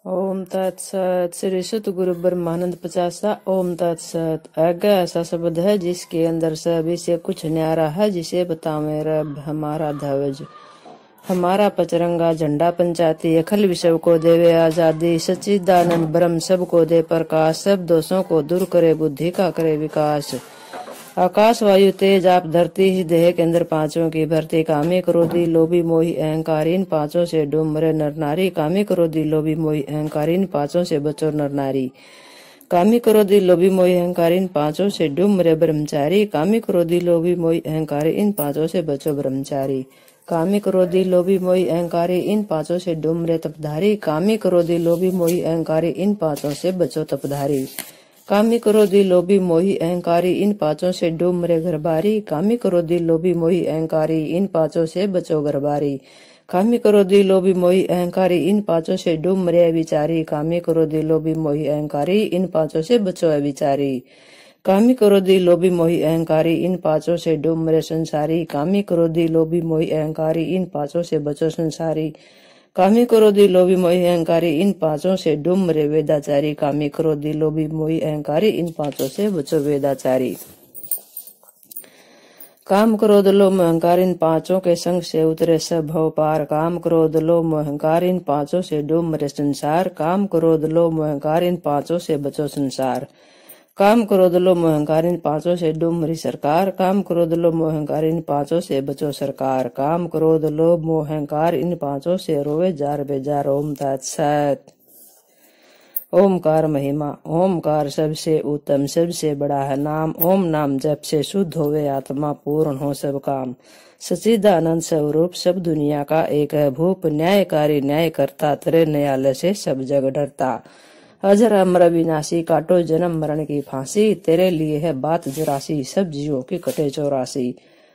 ओम तत्सत। श्री सतगुरु ब्रह्मानंद पचासा। ओम तत्सत। आज्ञा ऐसा शब्द है जिसके अंदर सभी से कुछ न्यारा है, जिसे बतावे रब हमारा ध्वज, हमारा पचरंगा झंडा पंचायती, अखिल विश्व को देवे आजादी, सच्चिदानंद ब्रह्म सबको दे प्रकाश, सब दोषों को दूर करे, बुद्धि का करे विकास। आकाश वायु तेज आप धरती ही देह के अंदर पांचों की भरती, कामी क्रोधी लोभी मोही अहंकारी, इन पांचों से डूब मरे नर नारी। कामी क्रोधी लोभी मोही अहंकारी, इन पांचों से बचो नर नारी। कामी क्रोधी लोभी मोही अहंकारी, इन पांचों से डूब मरे ब्रह्मचारी। कामी क्रोधी लोभी मोही अहंकारी, इन पांचों से बचो ब्रह्मचारी। कामी क्रोधी लोभी मोही अहंकारी, इन पांचों से डूब मरे तपधारी। कामी क्रोधी लोभी मोही अहंकारी, इन पांचों से बचो तपधारी। कामी क्रोधी लोभी मोही अहंकारी, इन पांचों से डूब मरे घरबारी। कामी क्रोधी लोभी मोही अहंकारी, इन पांचों से बचो घरबारी। कामी क्रोधी लोभी मोही अहंकारी, इन पांचों से डूब मरे अविचारी। कामी क्रोधी लोभी मोही अहंकारी, इन पांचों से बचो अविचारी। कामी क्रोधी लोभी मोही अहंकारी, इन पांचों से डूब मरे संसारी। कामी क्रोधी लोभी मोही अहंकारी, इन पांचों से बचो संसारी। कामी क्रोधी लोभी मोही अहंकारी, इन पांचों से डूब मरे वेदाचारी। कामी क्रोधी लोभी मोही अहंकारी, इन पांचों से बचो वेदाचारी। काम क्रोध लोभ अहंकार, इन पांचों के संग से उतरे सब भव पार। काम क्रोध लोभ अहंकार, इन पांचों से डूब मरे संसार। काम क्रोध लोभ अहंकार, इन पांचों से बचो संसार। काम क्रोध लोभ अहंकार, इन पांचों से डूब मरी सरकार। काम क्रोध लोभ अहंकार, इन पांचों से बचो सरकार। काम क्रोध लोभ अहंकार, इन पांचों से रोवे जार बेजार। ओम तत्सत। ओमकार महिमा। ओमकार सबसे उत्तम सबसे बड़ा है नाम। ओम नाम जप से शुद्ध होवे आत्मा, पूर्ण हो सब काम। सच्चिदानंद स्वरूप सब दुनिया का एक है भूप, न्यायकारी न्याय करता, तेरे न्यायालय से सब जग डरता। अजर अमर विनाशी, काटो जन्म मरण की फांसी, तेरे लिए है बात जरासी, सब जीवों की कटे 84।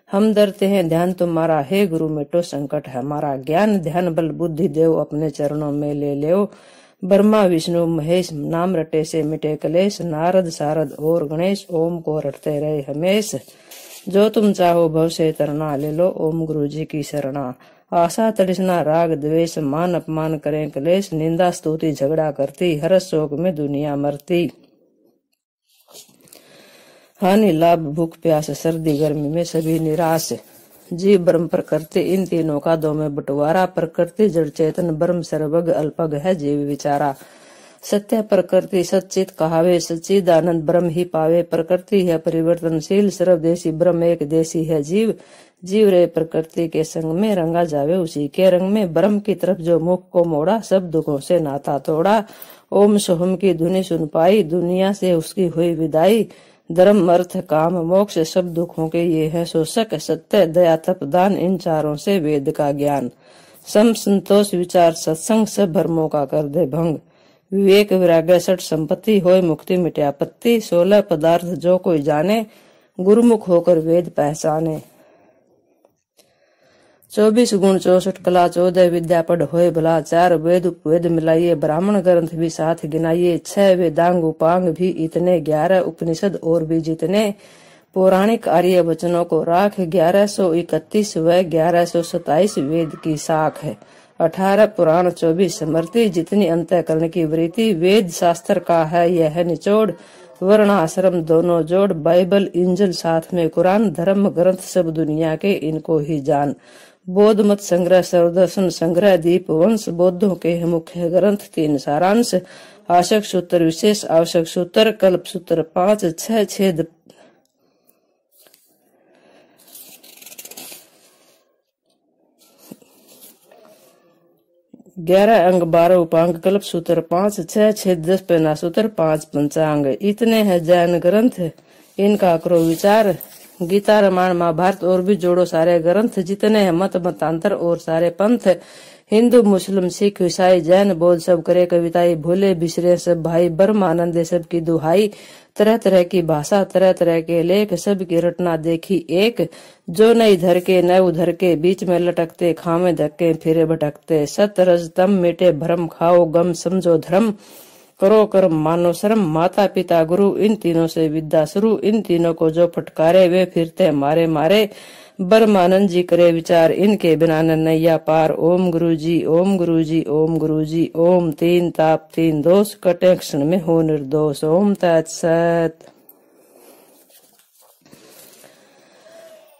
हम डरते हैं ध्यान तुम्हारा, हे गुरु मिटो संकट हमारा। ज्ञान ध्यान बल बुद्धि देव, अपने चरणों में ले लो। ब्रह्मा विष्णु महेश, नाम रटे से मिटे कलेश। नारद सारद और गणेश, ओम को रटते रहे हमेश। जो तुम चाहो भव से तरना, ले लो ओम गुरु जी की शरणा। आशा तृष्णा राग द्वेष, मान अपमान करें क्लेश। निंदा स्तुति झगड़ा करती, हर शोक में दुनिया मरती। हानि लाभ भूख प्यास, सर्दी गर्मी में सभी निराश। जीव ब्रह्म प्रकृति, इन तीनों का दो में बंटवारा। प्रकृति जड़ चेतन, ब्रह्म सर्वज्ञ, अल्पज्ञ है जीव विचारा। सत्य प्रकृति सच्चित कहावे, सच्चिदानंद ब्रह्म ही पावे। प्रकृति है परिवर्तनशील, सर्वदेशी ब्रह्म एक देशी है जीव। जीव रे प्रकृति के संग में, रंगा जावे उसी के रंग में। ब्रह्म की तरफ जो मुख को मोड़ा, सब दुखों से नाता तोड़ा। ओम सोहम की धुनी सुन पाई, दुनिया से उसकी हुई विदाई। धर्म अर्थ काम मोक्ष, सब दुखों के ये है शोषक। सत्य दया तप दान, इन चारों से वेद का ज्ञान। सम संतोष विचार सत्संग, सब भरमों का कर दे भंग। विवेक वैराग्य सठ संपत्ति, होय मुक्ति मिटे आपत्ति। 16 पदार्थ जो कोई जाने, गुरुमुख होकर वेद पहचाने। 24 गुण 64 कला, 14 विद्या पढ़ होए भला। 4 वेद उपवेद मिलाइए, ब्राह्मण ग्रंथ भी साथ गिनाइए। 6 वेदांग उपांग भी इतने, 11 उपनिषद और भी जितने। पौराणिक आर्य वचनों को राख, 1131 व 1127 वेद की शाख है। 18 पुराण 24 स्मृति, जितनी अंतःकरण की वृत्ति। वेद शास्त्र का है यह निचोड़, वर्ण आश्रम दोनों जोड़। बाइबल इंजल साथ में कुरान, धर्म ग्रंथ सब दुनिया के इनको ही जान। बौद्ध मत संग्रह, सर्वदर्शन संग्रह, दीप वंश, बौद्धों के मुख्य ग्रंथ 3 सारांश। आशक सूत्र विशेष, आवश्यक सूत्र, कल्प सूत्र 5, 6 छेद 11 अंग 12 उपांग, कल्प सूत्र 5, 6 छेद 10 पेना सूत्र 5 पंचांग। इतने हैं जैन ग्रंथ, इनका करो विचार। गीता रामायण महाभारत और भी जोड़ो सारे ग्रंथ, जितने हैं मत मतांतर और सारे पंथ। हिंदू मुस्लिम सिख ईसाई जैन बौद्ध सब करे कविताई, भूले बिसरे सब भाई, ब्रह्मानंद सब की दुहाई। तरह तरह की भाषा तरह तरह के लेख, सब की रटना देखी एक। जो न इधर के न उधर के, बीच में लटकते, खामे धक्के फिरे भटकते। सत रज तम मिटे भ्रम, खाओ गम समझो धर्म। करो कर्म मानो शर्म, माता पिता गुरु, इन तीनों से विद्या शुरू। इन तीनों को जो फटकारे, वे फिरते मारे मारे। ब्रह्मानंद जी करे विचार, इनके बिना नैया पार। ओम गुरु जी, ओम गुरु जी, ओम गुरु जी। ओम तीन ताप तीन दोष, कटे क्षण में हो निर्दोष। ओम तत्सत।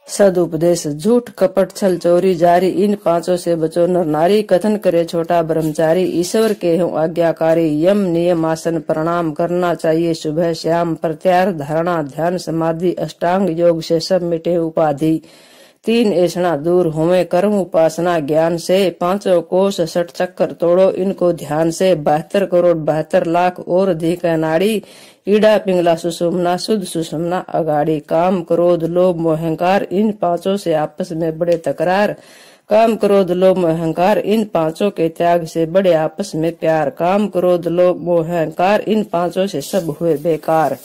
सदुपदेश, झूठ कपट छल चोरी जारी, इन पांचों से बचो नर नारी। कथन करे छोटा ब्रह्मचारी, ईश्वर के हूँ आज्ञाकारी। यम नियम आसन प्रणाम, करना चाहिए सुबह श्याम। प्रत्याहार धारणा ध्यान समाधि, अष्टांग योग से सब मिटे उपाधि। तीन ऐसना दूर होवे कर्म उपासना ज्ञान से। पांचों कोष षट चक्कर तोड़ो इनको ध्यान से। 72 करोड़ 72 लाख और अधिक नाड़ी, ईड़ा पिंगला सुषुम्ना शुद्ध सुषुम्ना अगाड़ी। काम क्रोध लोभ मोह अहंकार, इन पांचों से आपस में बड़े तकरार। काम क्रोध लोभ मोह अहंकार, इन पांचों के त्याग से बड़े आपस में प्यार। काम क्रोध लोभ मोह अहंकार, इन पांचों से सब हुए बेकार।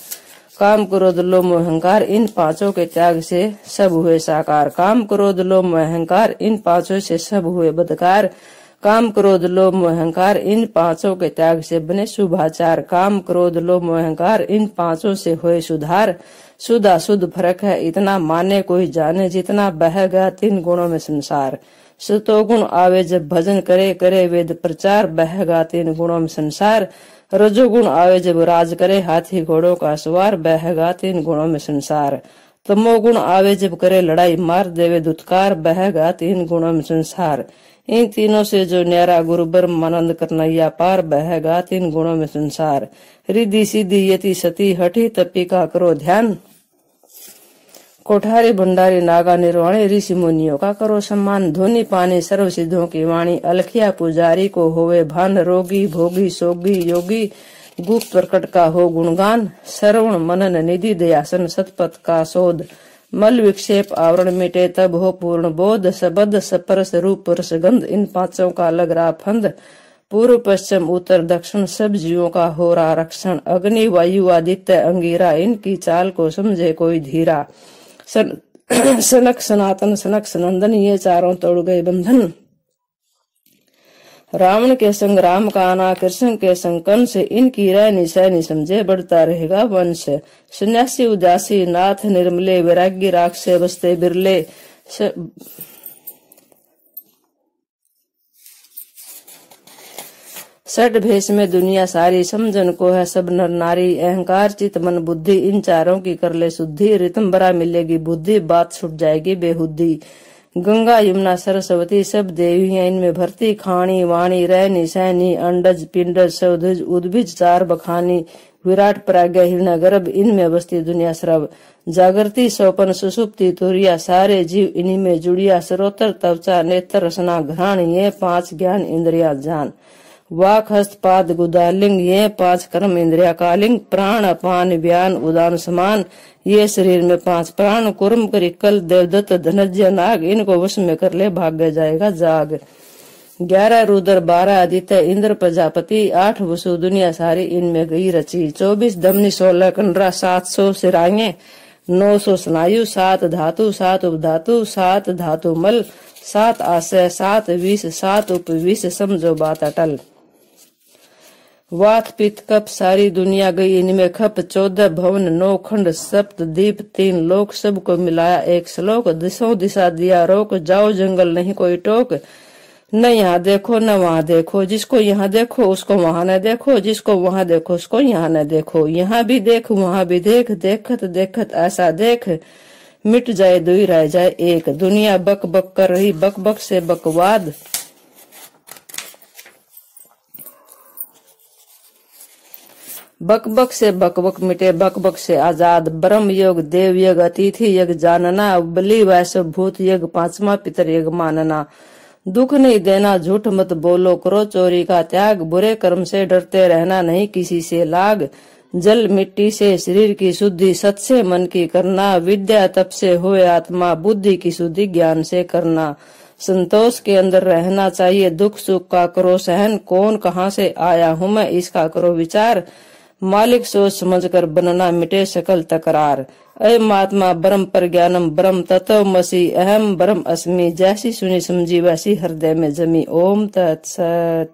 काम क्रोध लोभ मोह अहंकार, इन पांचों के त्याग से सब हुए साकार। काम क्रोध लोभ मोह अहंकार, इन पांचों से सब हुए बदकार। काम क्रोध लोभ मोह अहंकार, इन पांचों के त्याग से बने शुभाचार। काम क्रोध लोभ मोह अहंकार, इन पांचों से हुए सुधार। शुद्ध शुद्ध फर्क है इतना, माने कोई जाने जितना। बह गया 3 गुणों में संसार। सतोगुण आवे जब भजन करे, करे वेद प्रचार। बह गया 3 गुणों में संसार। रजोगुण आवे जब राज करे, हाथी घोड़ों का सवार। बह गया 3 गुणों में संसार। तमोगुण आवे जब करे, लड़ाई मार देवे दुत्कार। बह गया 3 गुणों में संसार। इन तीनों से जो न्यारा गुरु ब्रह्मानंद करनैया पार। बह गया 3 गुणों में संसार। रिद्धि सिद्धि यति सती, हठी तपी का करो ध्यान। कोठारी भंडारी नागा निर्वाणी, ऋषि मुनियों का करो सम्मान। धोनी पानी सर्व सिद्धों की वाणी, अलखिया पुजारी को होवे भान। रोगी भोगी सोगी योगी, गुप्त प्रकट का हो गुणगान। श्रवण मनन निधि दयासन, सतपथ का शोध। मल विक्षेप आवरण मिटे, तब हो पूर्ण बोध। सबद सपरस रूप रसगंध, इन पांचों का लग रहा फंद। पूर्व पश्चिम उत्तर दक्षिण, सब जीवों का हो रहा रक्षण। अग्नि वायु आदित्य अंगीरा, इनकी चाल को समझे कोई धीरा। सनक सनातन सनक सनंदन, ये चारों तोड़ गए बंधन। रावण के संग राम का आना, कृष्ण के संग कंस। इनकी रहनी सहनी समझे, बढ़ता रहेगा वंश। सन्यासी उदासी नाथ निर्मले, वैराग्य राख से बसते बिरले। षट भेष में दुनिया सारी, समझन को है सब नर नारी। अहंकार चित मन बुद्धि, इन चारों की कर ले शुद्धि। रितंबरा मिलेगी बुद्धि, बात छुट जाएगी बेहुद्दी। गंगा यमुना सरस्वती, सब देवी हैं इनमें भरती। खाणी वाणी रहनी सहनी, अंडज पिंडज सौधज उद्भिज चार बखानी। विराट प्राज्ञा हिरण्य गर्भ, इनमें बसती दुनिया सर्व। जागृति सौपन सुसुप्ति तुरिया, सारे जीव इन्हीं में जुड़िया। सरोतर त्वचा नेत्र रसना घ्राण, ये 5 ज्ञान इंद्रिया जान। वाक हस्त पाद गुदालिंग, ये 5 कर्म इंद्रिया कालिंग। प्राण अपान व्यान उदान समान, ये शरीर में 5 प्राण। कुर्म करिकल देवदत्त धनज्य नाग, इनको वश में कर ले भाग जाएगा जाग। 11 रुद्र 12 आदित्य इंद्र प्रजापति, 8 वसु दुनिया सारी इनमें गई रची। 24 धमनी 16 कंडरा, 700 सिराएं 900 स्नायु। 7 धातु 7 उपधातु, 7 धातु मल, 7 आशय 7 विष, 7 उपविष, समझो बात अटल। वात पित्त कप सारी दुनिया गई इनमें खप। 14 भवन 9 खंड, सप्त दीप 3 लोक, सबको मिलाया एक श्लोक। दिशों दिशा दिया रोक, जाओ जंगल नहीं कोई टोक। न यहाँ देखो न वहाँ देखो, जिसको यहाँ देखो उसको वहाँ न देखो। जिसको वहाँ देखो उसको यहाँ न देखो। यहाँ भी देख वहाँ भी देख, देखत देखत ऐसा देख। मिट जाए दुई रह जाए एक, दुनिया बक बक कर रही बक बक से बकवाद। बक बक से बक बक मिटे बक बक से आजाद। ब्रह्म योग देव यज्ञ अतिथि यज्ञ जानना, बलि वैश्व भूत यज्ञ 5वां पितर यज्ञ मानना। दुख नहीं देना झूठ मत बोलो, करो चोरी का त्याग। बुरे कर्म से डरते रहना, नहीं किसी से लाग। जल मिट्टी से शरीर की शुद्धि, सत से मन की करना। विद्या तप से होए आत्मा, बुद्धि की शुद्धि ज्ञान से करना। संतोष के अंदर रहना चाहिए, दुख सुख का करो सहन। कौन कहाँ से आया हूँ मैं, इसका करो विचार। मालिक सोच समझ कर बनना, मिटे सकल तकरार। अय महात्मा ब्रह्म प्रज्ञानम ब्रह्म तत्वमसि, अहम ब्रह्म अस्मि। जैसी सुनी समझी वैसी हृदय में जमी। ओम तत्सत।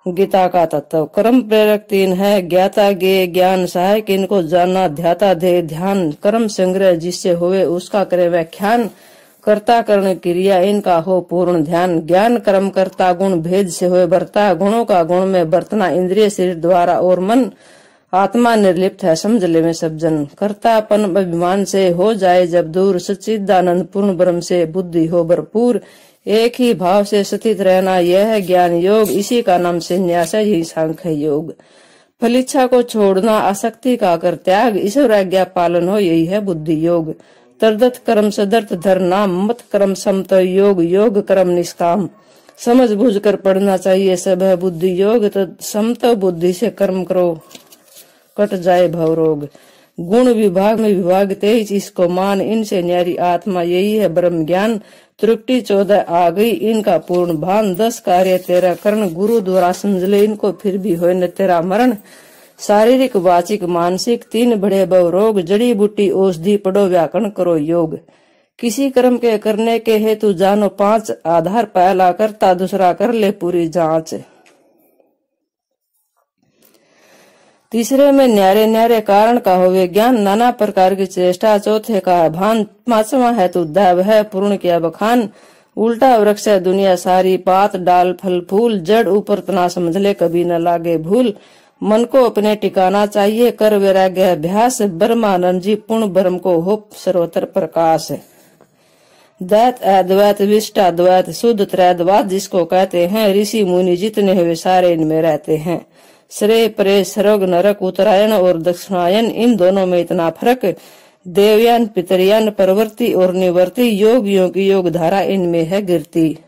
गीता का तत्व। कर्म प्रेरक 3 है, ज्ञाता ज्ञेय ज्ञान सहायक, इनको जानना ध्याता दे ध्यान। कर्म संग्रह जिससे होवे उसका करे व्याख्यान, कर्ता कर्ण क्रिया इनका हो पूर्ण ध्यान। ज्ञान कर्म कर्ता गुण भेद से होए बरता, गुणों का गुण में बरतना इंद्रिय शरीर द्वारा और मन। आत्मा निर्लिप्त है समझ ले में सब जन, कर्तापन अभिमान से हो जाए जब दूर। सच्चिदानंद पूर्ण ब्रह्म से बुद्धि हो भरपूर, एक ही भाव से स्थित रहना यह है ज्ञान योग। इसी का नाम संन्यास है, यही सांख्य योग। फलिच्छा को छोड़ना आसक्ति का कर त्याग, ईश्वर आज्ञा पालन हो यही है बुद्धि योग। तरदत कर्म सदर्थ धर नाम, मत कर्म समत योग, योग कर्म निष्काम। समझ बूझ कर पढ़ना चाहिए सब है बुद्धि योग, तो समत बुद्धि से कर्म करो कट जाए भव रोग। गुण विभाग में विभाग 23 इसको मान, इनसे न्यारी आत्मा यही है ब्रह्म ज्ञान। त्रुटि 14 आ गई इनका पूर्ण भान, 10 कार्य तेरा करण, गुरु द्वारा समझ ले इनको फिर भी होए न तेरा मरण। शारीरिक वाचिक मानसिक 3 बड़े भव रोग, जड़ी बूटी औषधि पढ़ो व्याकरण करो योग। किसी कर्म के करने के हेतु जानो 5 आधार, पहला करता दूसरा कर ले पूरी जांच। तीसरे में न्यारे न्यारे कारण का होवे ज्ञान, नाना प्रकार की चेष्टा। चौथे का है भान, 5वां है तू दैव है पूर्ण किया बखान। उल्टा वृक्ष है दुनिया सारी, पात डाल फल फूल, जड़ ऊपर तना समझ ले कभी न लागे भूल। मन को अपने टिकाना चाहिए कर वैराग्य अभ्यास, ब्रह्मानंद जी पूर्ण ब्रह्म को हो सर्वत्र प्रकाश। द्वैत अद्वैत विशिष्टाद्वैत शुद्ध त्रैद्वैत जिसको कहते हैं, ऋषि मुनि जितने हुए सारे इनमें रहते हैं। श्रेय परे स्वर्ग नरक उत्तरायण और दक्षिणायन, इन दोनों में इतना फर्क। देवयान पितरयान प्रवृत्ति और निवृत्ति, योगियों की योग धारा इनमें है गिरती।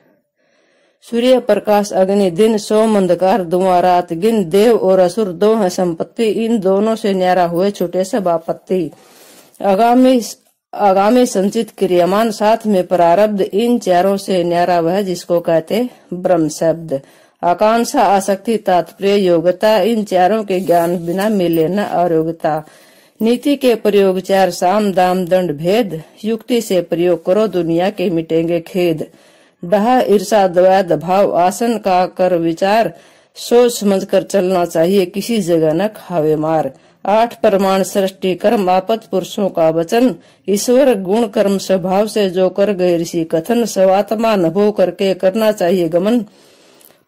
सूर्य प्रकाश अग्नि दिन, सोम अंधकार धुआं रात गिन। देव और असुर 2 है संपत्ति, इन दोनों से न्यारा हुए छोटे सब आपत्ति। आगामी संचित क्रियामान साथ में प्रारब्ध, इन चारों से न्यारा वह जिसको कहते ब्रह्म शब्द। आकांक्षा आसक्ति तात्पर्य योग्यता, इन चारों के ज्ञान बिना मिले न अयोग्यता। नीति के प्रयोग 4 साम दाम दंड भेद, युक्ति से प्रयोग करो दुनिया के मिटेंगे खेद। डहा ईर्षा द्वैत भाव आसन का कर विचार, सोच समझ कर चलना चाहिए किसी जगह न खावे मार। 8 प्रमाण सृष्टि कर्म आपत पुरुषों का वचन, ईश्वर गुण कर्म स्वभाव से जो कर गए ऋषि कथन। स्वात्मा अनुभव करके करना चाहिए गमन,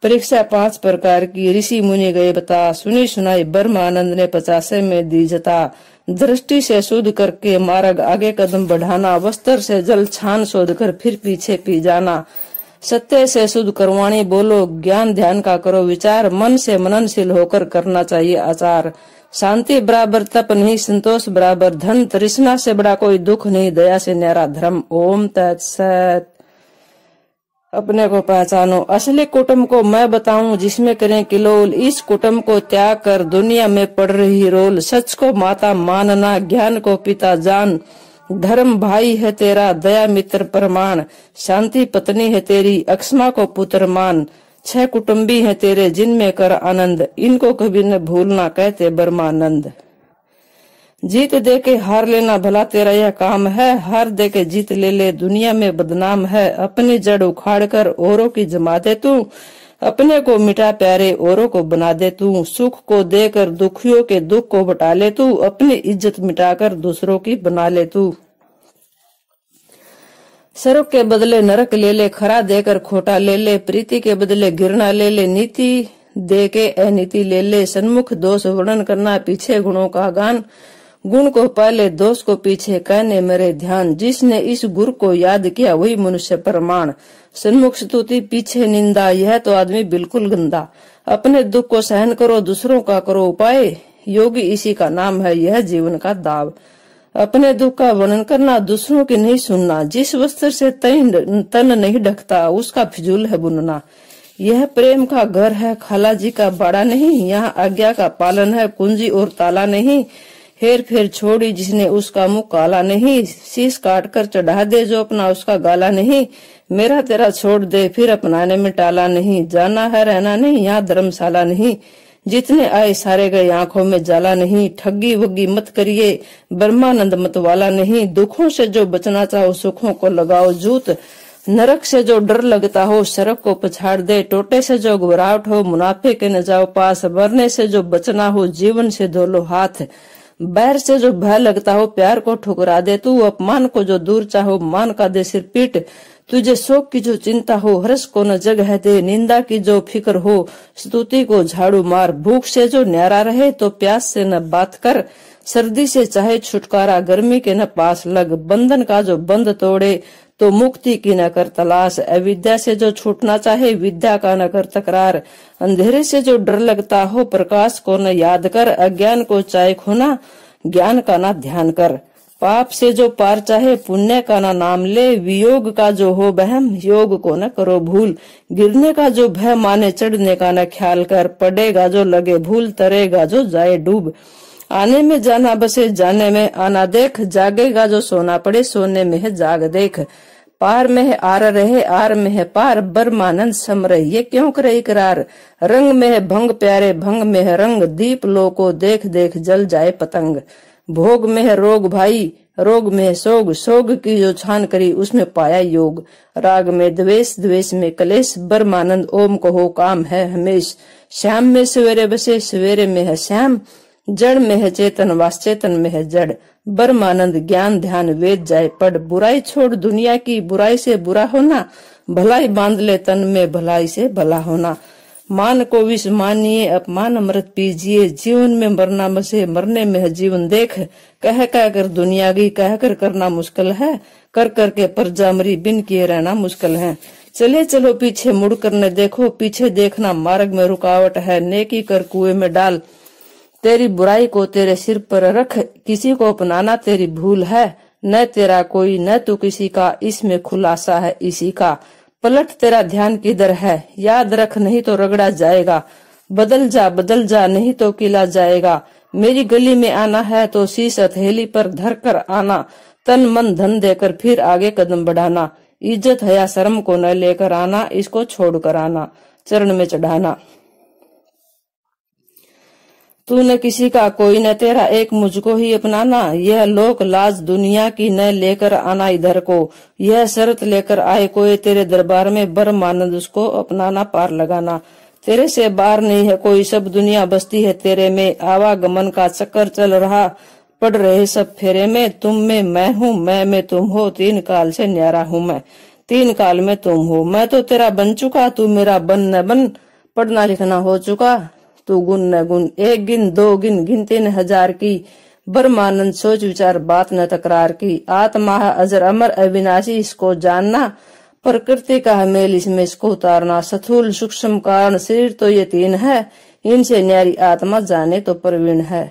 परीक्षा 5 प्रकार की ऋषि मुनि गए बता। सुनी सुनाई ब्रह्मानंद ने 50 में दी जता। दृष्टि से शुद्ध करके मार्ग आगे कदम बढ़ाना, वस्त्र से जल छान शोध कर फिर पीछे पी जाना। सत्य से शुद्ध करवाणी बोलो, ज्ञान ध्यान का करो विचार। मन से मननशील होकर करना चाहिए आचार। शांति बराबर तप नहीं, संतोष बराबर धन। तृष्णा से बड़ा कोई दुख नहीं, दया से न्यारा धर्म। ओम तत्सत। अपने को पहचानो, असली कुटुंब को मैं बताऊं जिसमें करें किलोल। इस कुटुंब को त्याग कर दुनिया में पड़ रही रोल। सच को माता मानना, ज्ञान को पिता जान। धर्म भाई है तेरा, दया मित्र प्रमाण। शांति पत्नी है तेरी, अक्षमा को पुत्र मान। 6 कुटुंबी हैं तेरे जिनमें कर आनंद, इनको कभी न भूलना कहते ब्रह्मानंद। जीत दे के हार लेना भला तेरा यह काम है, हार दे के जीत ले ले दुनिया में बदनाम है। अपनी जड़ उखाड़ कर औरों की जमा दे तू, अपने को मिटा प्यारे औरों को बना दे तू। सुख को देकर दुखियों के दुख को बटा ले तू, अपनी इज्जत मिटाकर दूसरों की बना ले तू। स्वर्ग के बदले नरक ले ले, खरा देकर खोटा ले ले। प्रीति के बदले घृणा ले ले, नीति दे के अनीति ले ले। सन्मुख दोष वर्णन करना, पीछे गुणों का गान। गुण को पहले दोष को पीछे कहने मेरे ध्यान। जिसने इस गुरु को याद किया वही मनुष्य प्रमाण। सन्मुख स्तुति पीछे निंदा, यह तो आदमी बिल्कुल गंदा। अपने दुख को सहन करो, दूसरों का करो उपाय। योगी इसी का नाम है, यह जीवन का दाव। अपने दुख का वर्णन करना, दूसरों की नहीं सुनना। जिस वस्त्र से तन नहीं ढकता उसका फिजूल है बुनना। यह प्रेम का घर है, खाला जी का बाड़ा नहीं। यहाँ आज्ञा का पालन है, कुंजी और ताला नहीं। हेर फेर छोड़ी जिसने उसका मुंह काला नहीं। शीश काट कर चढ़ा दे जो अपना उसका गाला नहीं। मेरा तेरा छोड़ दे फिर अपनाने में टाला नहीं। जाना है रहना नहीं, यहाँ धर्मशाला नहीं। जितने आए सारे गए, आंखों में जाला नहीं। ठगी वग्गी मत करिए, ब्रह्मानंद मत वाला नहीं। दुखों से जो बचना चाहो सुखों को लगाओ जूत। नरक से जो डर लगता हो सड़क को पछाड़ दे, टोटे से जो घबराहट हो मुनाफे के न जाओ पास, मरने से जो बचना हो जीवन से धो लो हाथ, बैर से जो भय लगता हो प्यार को ठुकरा दे तू, अपमान को जो दूर चाहो मान का दे सिर पीट, तुझे शोक की जो चिंता हो हर्ष को न जगह दे, निंदा की जो फिक्र हो स्तुति को झाड़ू मार, भूख से जो न्यारा रहे तो प्यास से न बात कर, सर्दी से चाहे छुटकारा गर्मी के न पास लग, बंधन का जो बंद तोड़े तो मुक्ति की न कर तलाश, अविद्या से जो छूटना चाहे विद्या का न कर तकरार, अंधेरे से जो डर लगता हो प्रकाश को न याद कर, अज्ञान को चाहे खोना ज्ञान का न ध्यान कर, पाप से जो पार चाहे पुण्य का न नाम ले, वियोग का जो हो बहम योग को न करो भूल, गिरने का जो भय माने चढ़ने का न ख्याल कर, पड़ेगा जो लगे भूल तरेगा जो जाए डूब, आने में जाना बसे जाने में आना देख, जागेगा जो सोना पड़े सोने में है जाग देख, पार में है आर रहे आर में है पार, बरमानंद सम रहे ये क्यों करे इकरार, रंग में है भंग प्यारे भंग में है रंग, दीप लो को देख देख जल जाए पतंग, भोग में है रोग भाई रोग में है सोग, सोग की जो छान करी उसमें पाया योग, राग में द्वेष द्वेष में कलेश, बरमानंद ओम को हो काम है हमेश, श्याम में सवेरे बसे सवेरे में है श्याम, जड़ में है चेतन वास चेतन में है जड़, बरमानंद ज्ञान ध्यान वेद जाए पढ़, बुराई छोड़ दुनिया की बुराई से बुरा होना, भलाई बांध ले तन में भलाई से भला होना, मान को विष मानिए अपमान अमृत पीजिए, जीवन में मरना बसे मरने में है जीवन देख, कह कह कर दुनिया की कह कर करना मुश्किल है, कर कर के परजा मरी बिन किए रहना मुश्किल है, चले चलो पीछे मुड़ कर न देखो, पीछे देखना मार्ग में रुकावट है, नेकी कर कुएं में डाल, तेरी बुराई को तेरे सिर पर रख, किसी को अपनाना तेरी भूल है, न तेरा कोई न तू किसी का, इसमें खुलासा है इसी का, पलट तेरा ध्यान किधर है याद रख नहीं तो रगड़ा जाएगा, बदल जा नहीं तो किला जाएगा, मेरी गली में आना है तो शीश हथेली पर धर कर आना, तन मन धन देकर फिर आगे कदम बढ़ाना, इज्जत हया शर्म को न लेकर आना, इसको छोड़ कर आना चरण में चढ़ाना, तू न किसी का कोई न तेरा एक मुझको ही अपनाना, यह लोक लाज दुनिया की न लेकर आना इधर को, यह शर्त लेकर आए कोई तेरे दरबार में बरमानंद उसको अपनाना पार लगाना, तेरे से बाहर नहीं है कोई सब दुनिया बसती है तेरे में, आवागमन का चक्कर चल रहा पड़ रहे सब फेरे में, तुम में मैं हूँ मैं में तुम हो, तीन काल से न्यारा हूँ मैं तीन काल में तुम हो, मैं तो तेरा बन चुका तू मेरा बन न बन, पढ़ना लिखना हो चुका तू गुण न गुण, एक गिन दो गिन गिनते न हजार की, बरमानंद सोच विचार बात न तकरार की, आत्मा है अजर अमर अविनाशी इसको जानना, प्रकृति का है मेल इसमें इसको उतारना, स्थूल सूक्ष्म कारण शरीर तो ये तीन है, इनसे न्यारी आत्मा जाने तो प्रवीण है,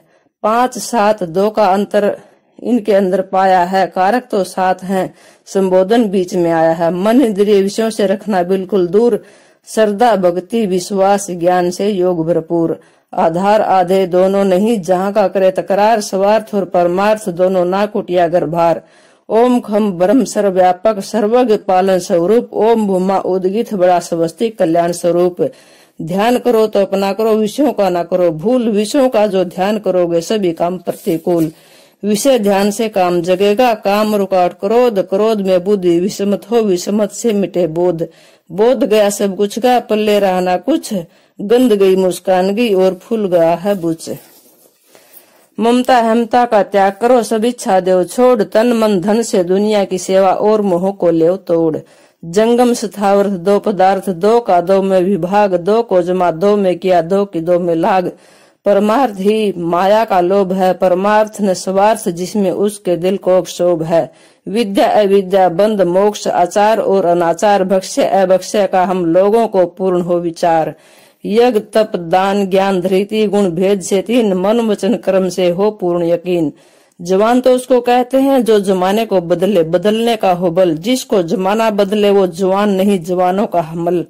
5 7 2 का अंतर इनके अंदर पाया है, कारक तो 7 हैं संबोधन बीच में आया है, मन इंद्रिय विषयों से रखना बिल्कुल दूर, श्रद्धा भक्ति विश्वास ज्ञान से योग भरपूर, आधार आधे दोनों नहीं जहाँ का करे तकरार, स्वार्थ और परमार्थ दोनों ना कुटिया गर्भार, ओम खम ब्रह्म सर्वव्यापक सर्वज्ञ पालन स्वरूप, ओम भूमा उदगित बड़ा स्वस्ति कल्याण स्वरूप, ध्यान करो तो अपना करो विषयों का ना करो भूल, विषयों का जो ध्यान करोगे सभी काम प्रतिकूल, विषय ध्यान से काम जगेगा, काम रुकावट क्रोध, क्रोध में बुद्धि, विषमत हो विषमत से मिटे बोध, बोध गया सब कुछ का पल्ले रहा ना कुछ, गंद गई मुस्कान गई और फूल गया है बुझ, ममता हेमता का त्याग करो सब इच्छा देव छोड़, तन मन धन से दुनिया की सेवा और मोह को ले तोड़, जंगम स्थावर 2 पदार्थ 2 का 2 में विभाग, 2 को जमा 2 में किया 2 की 2 में लाग, परमार्थ ही माया का लोभ है, परमार्थ न स्वार्थ जिसमें उसके दिल को क्षोभ है, विद्या अविद्या बंद मोक्ष आचार और अनाचार, भक्ष्य अभक्ष्य का हम लोगों को पूर्ण हो विचार, यज्ञ तप दान ज्ञान धृति गुण भेद से 3, मन वचन कर्म से हो पूर्ण यकीन, जवान तो उसको कहते हैं जो जमाने को बदले बदलने का हो बल, जिसको जमाना बदले वो जवान नहीं जवानों का हमल,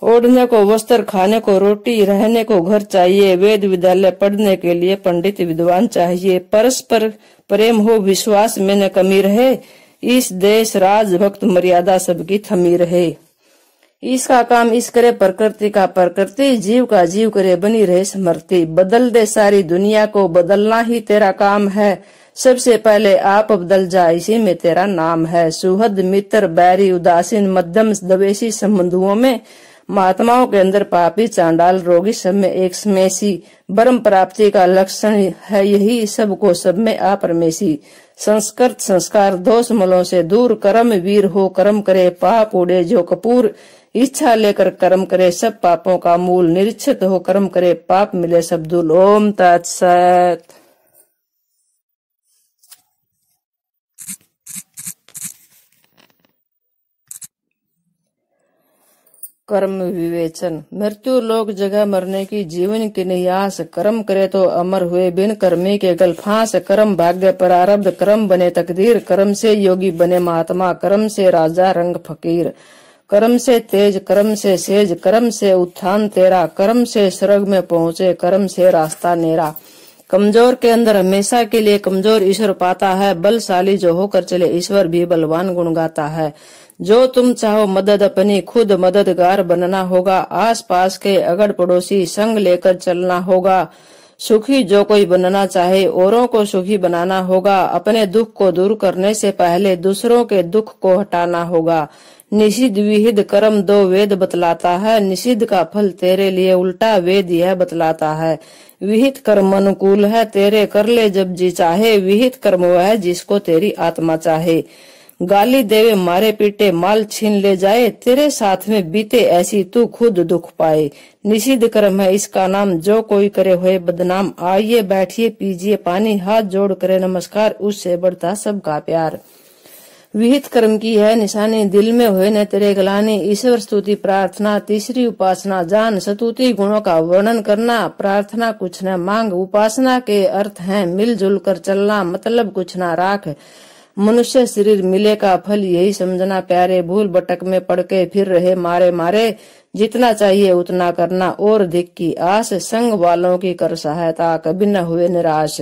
ओढ़ने को वस्त्र खाने को रोटी रहने को घर चाहिए, वेद विद्यालय पढ़ने के लिए पंडित विद्वान चाहिए, परस्पर प्रेम हो विश्वास में न कमी रहे, इस देश राज भक्त मर्यादा सबकी थमी रहे, इसका काम इस करे प्रकृति का प्रकृति, जीव का जीव करे बनी रहे स्मृति, बदल दे सारी दुनिया को बदलना ही तेरा काम है, सबसे पहले आप बदल जा, इसी में तेरा नाम है। सुहृद मित्र बैरी उदासीन मध्यम दवेशी संबंधुओं में, महात्माओं के अंदर पापी चांडाल रोगी सब में एक स्मेसी। ब्रह्म प्राप्ति का लक्षण है यही, सबको सब में अपरमेशी। संस्कृत संस्कार दोष मलों से दूर, कर्म वीर हो कर्म करे, पाप उड़े जो कपूर। इच्छा लेकर कर्म करे, सब पापों का मूल, निरीक्षित हो कर्म करे, पाप मिले सब दूर। ओम तत्सत। कर्म विवेचन। मृत्यु लोक जगह मरने की, जीवन की नहीं आस। कर्म करे तो अमर हुए, बिन कर्मी के गल फांस। कर्म भाग्य प्रारब्ध, कर्म बने तकदीर। कर्म से योगी बने महात्मा, कर्म से राजा रंग फकीर। कर्म से तेज, कर्म से सेज, कर्म से उत्थान तेरा। कर्म से स्वर्ग में पहुँचे, कर्म से रास्ता नेरा। कमजोर के अंदर हमेशा के लिए कमजोर ईश्वर पाता है। बलशाली जो होकर चले, ईश्वर भी बलवान गुण गाता है। जो तुम चाहो मदद अपनी, खुद मददगार बनना होगा। आस पास के अगड़ पड़ोसी संग लेकर चलना होगा। सुखी जो कोई बनना चाहे, औरों को सुखी बनाना होगा। अपने दुख को दूर करने से पहले दूसरों के दुख को हटाना होगा। निषिद्ध विहित कर्म दो वेद बतलाता है। निषिद्ध का फल तेरे लिए उल्टा वेद यह बतलाता है। विहित कर्म अनुकूल है, तेरे कर ले जब जी चाहे। विहित कर्म वह है जिसको तेरी आत्मा चाहे। गाली देवे मारे पीटे, माल छीन ले जाए, तेरे साथ में बीते ऐसी तू खुद दुख पाए। निषिद्ध कर्म है इसका नाम, जो कोई करे होए बदनाम। आइए बैठिए पीजिए पानी, हाथ जोड़ करे नमस्कार, उससे बढ़ता सबका प्यार। विहित कर्म की है निशानी, दिल में हुए न तेरे गलानी। ईश्वर स्तुति प्रार्थना, तीसरी उपासना जान। स्तुति गुणों का वर्णन करना, प्रार्थना कुछ न मांग। उपासना के अर्थ हैं मिलजुल कर चलना, मतलब कुछ न राख। मनुष्य शरीर मिले का फल यही समझना प्यारे। भूल भटक में पड़ के फिर रहे मारे मारे, जितना चाहिए उतना करना और अधिक की आस। संग वालों की कर सहायता, कभी न हुए निराश।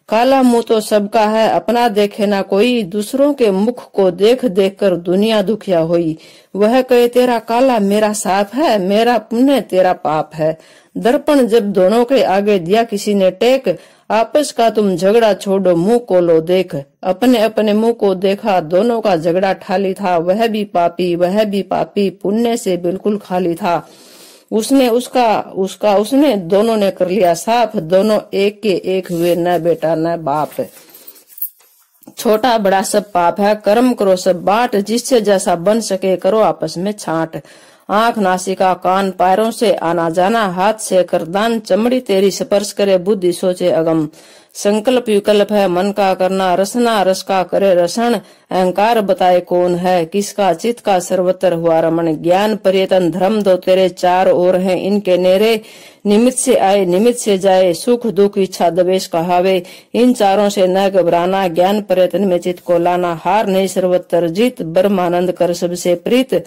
काला मुंह तो सबका है, अपना देखे ना कोई। दूसरों के मुख को देख देख कर दुनिया दुखिया हुई। वह कहे तेरा काला मेरा साफ है, मेरा पुण्य तेरा पाप है। दर्पण जब दोनों के आगे दिया किसी ने टेक, आपस का तुम झगड़ा छोड़ो मुंह को लो देख। अपने अपने मुंह को देखा, दोनों का झगड़ा ठाली था। वह भी पापी वह भी पापी, पुण्य से बिल्कुल खाली था। उसने उसने दोनों ने कर लिया साफ। दोनों एक के एक हुए, न बेटा न बाप। छोटा बड़ा सब पाप है, कर्म करो सब बांट। जिससे जैसा बन सके करो आपस में छांट। आंख नासिका कान पैरों से आना जाना, हाथ से करदान। चमड़ी तेरी स्पर्श करे, बुद्धि सोचे अगम। संकल्प विकल्प है मन का करना, रसना रस का करे रसण। अहंकार बताए कौन है, किसका चित्त का सर्वत्र हुआ रमण। ज्ञान पर्यटन धर्म दो तेरे, चार ओर हैं इनके नेरे। निमित्त से आए निमित्त से जाए, सुख दुख इच्छा दवेश कहावे। इन चारों से न घबराना, ज्ञान पर्यटन में चित्त को लाना। हार नहीं सर्वत्र जीत, ब्रह्मानंद कर सबसे प्रीत।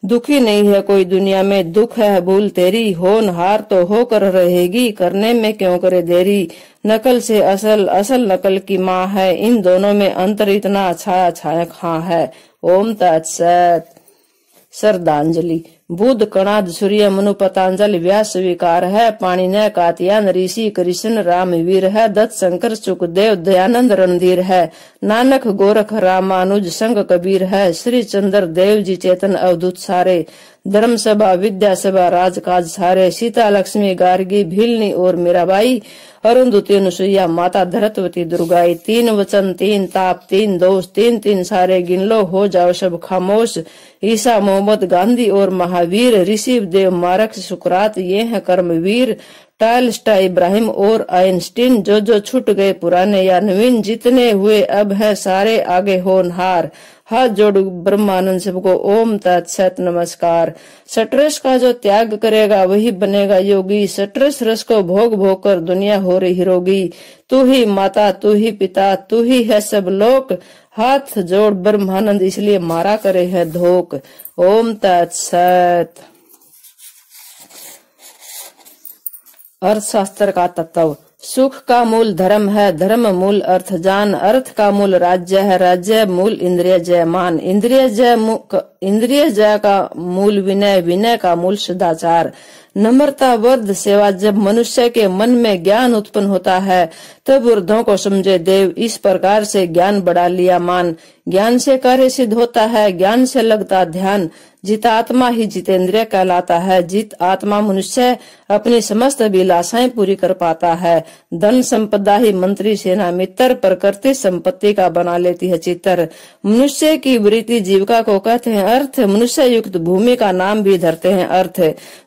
दुखी नहीं है कोई दुनिया में, दुख है भूल तेरी। होनहार तो होकर रहेगी, करने में क्यों करे देरी। नकल से असल, असल नकल की माँ है। इन दोनों में अंतर इतना छाया छाया खां है। ओम तत्सत। श्रद्धांजलि। बुद्ध कणाद सूर्य मनु पतंजल व्यास स्वीकार है। पाणिनि कात्यायन ऋषि कृष्ण रामवीर है। दत्त शंकर सुखदेव दयानंद रणधीर है। नानक गोरख रामानुज संग कबीर है। श्री चंद्र देव जी चेतन अवधूत सारे। धर्म सभा विद्या सभा राजकाज सारे। सीता लक्ष्मी गार्गी भीलनी और मीराबाई। अरुंधति अनुसुईया माता धरतवती दुर्गाई। तीन वचन तीन ताप तीन दोष, तीन तीन सारे गिन लो, हो जाओ सब खामोश। ईसा मोहम्मद गांधी और महावीर। ऋषि देव मार्क्स सुकरात ये हैं कर्मवीर। टाइल्स्टा इब्राहिम और आइंस्टीन, जो छूट गए पुराने या नवीन। जितने हुए अब है सारे आगे होनहार। हाथ जोड़ ब्रह्मानंद सबको ओम तत्सत नमस्कार। सटरस का जो त्याग करेगा वही बनेगा योगी। सटरस रस को भोग भोग कर दुनिया हो रही रोगी। तू ही माता तू ही पिता तू ही है सब लोक। हाथ जोड़ ब्रह्मानंद इसलिए मारा करे है धोख। ओम तत्सत। अर्थशास्त्र का तत्व। सुख का मूल धर्म है, धर्म मूल अर्थ जान। अर्थ का मूल राज्य है, राज्य मूल इंद्रिय जय मान। इंद्रिय जय इंद्रिय जय का मूल विनय, विनय का मूल सदाचार। नम्रता वर्ध सेवा। जब मनुष्य के मन में ज्ञान उत्पन्न होता है तब वृद्धों को समझे देव, इस प्रकार से ज्ञान बढ़ा लिया मान। ज्ञान से कार्य सिद्ध होता है, ज्ञान से लगता ध्यान। जितात्मा ही जितेंद्रिय कहलाता है। जित आत्मा मनुष्य अपनी समस्त अभिलाषाएं पूरी कर पाता है। धन संपदा ही मंत्री सेना मित्र, प्रकृति संपत्ति का बना लेती है चित्र। मनुष्य की वृत्ति जीविका को कहते हैं अर्थ, मनुष्य युक्त भूमि का नाम भी धरते हैं अर्थ।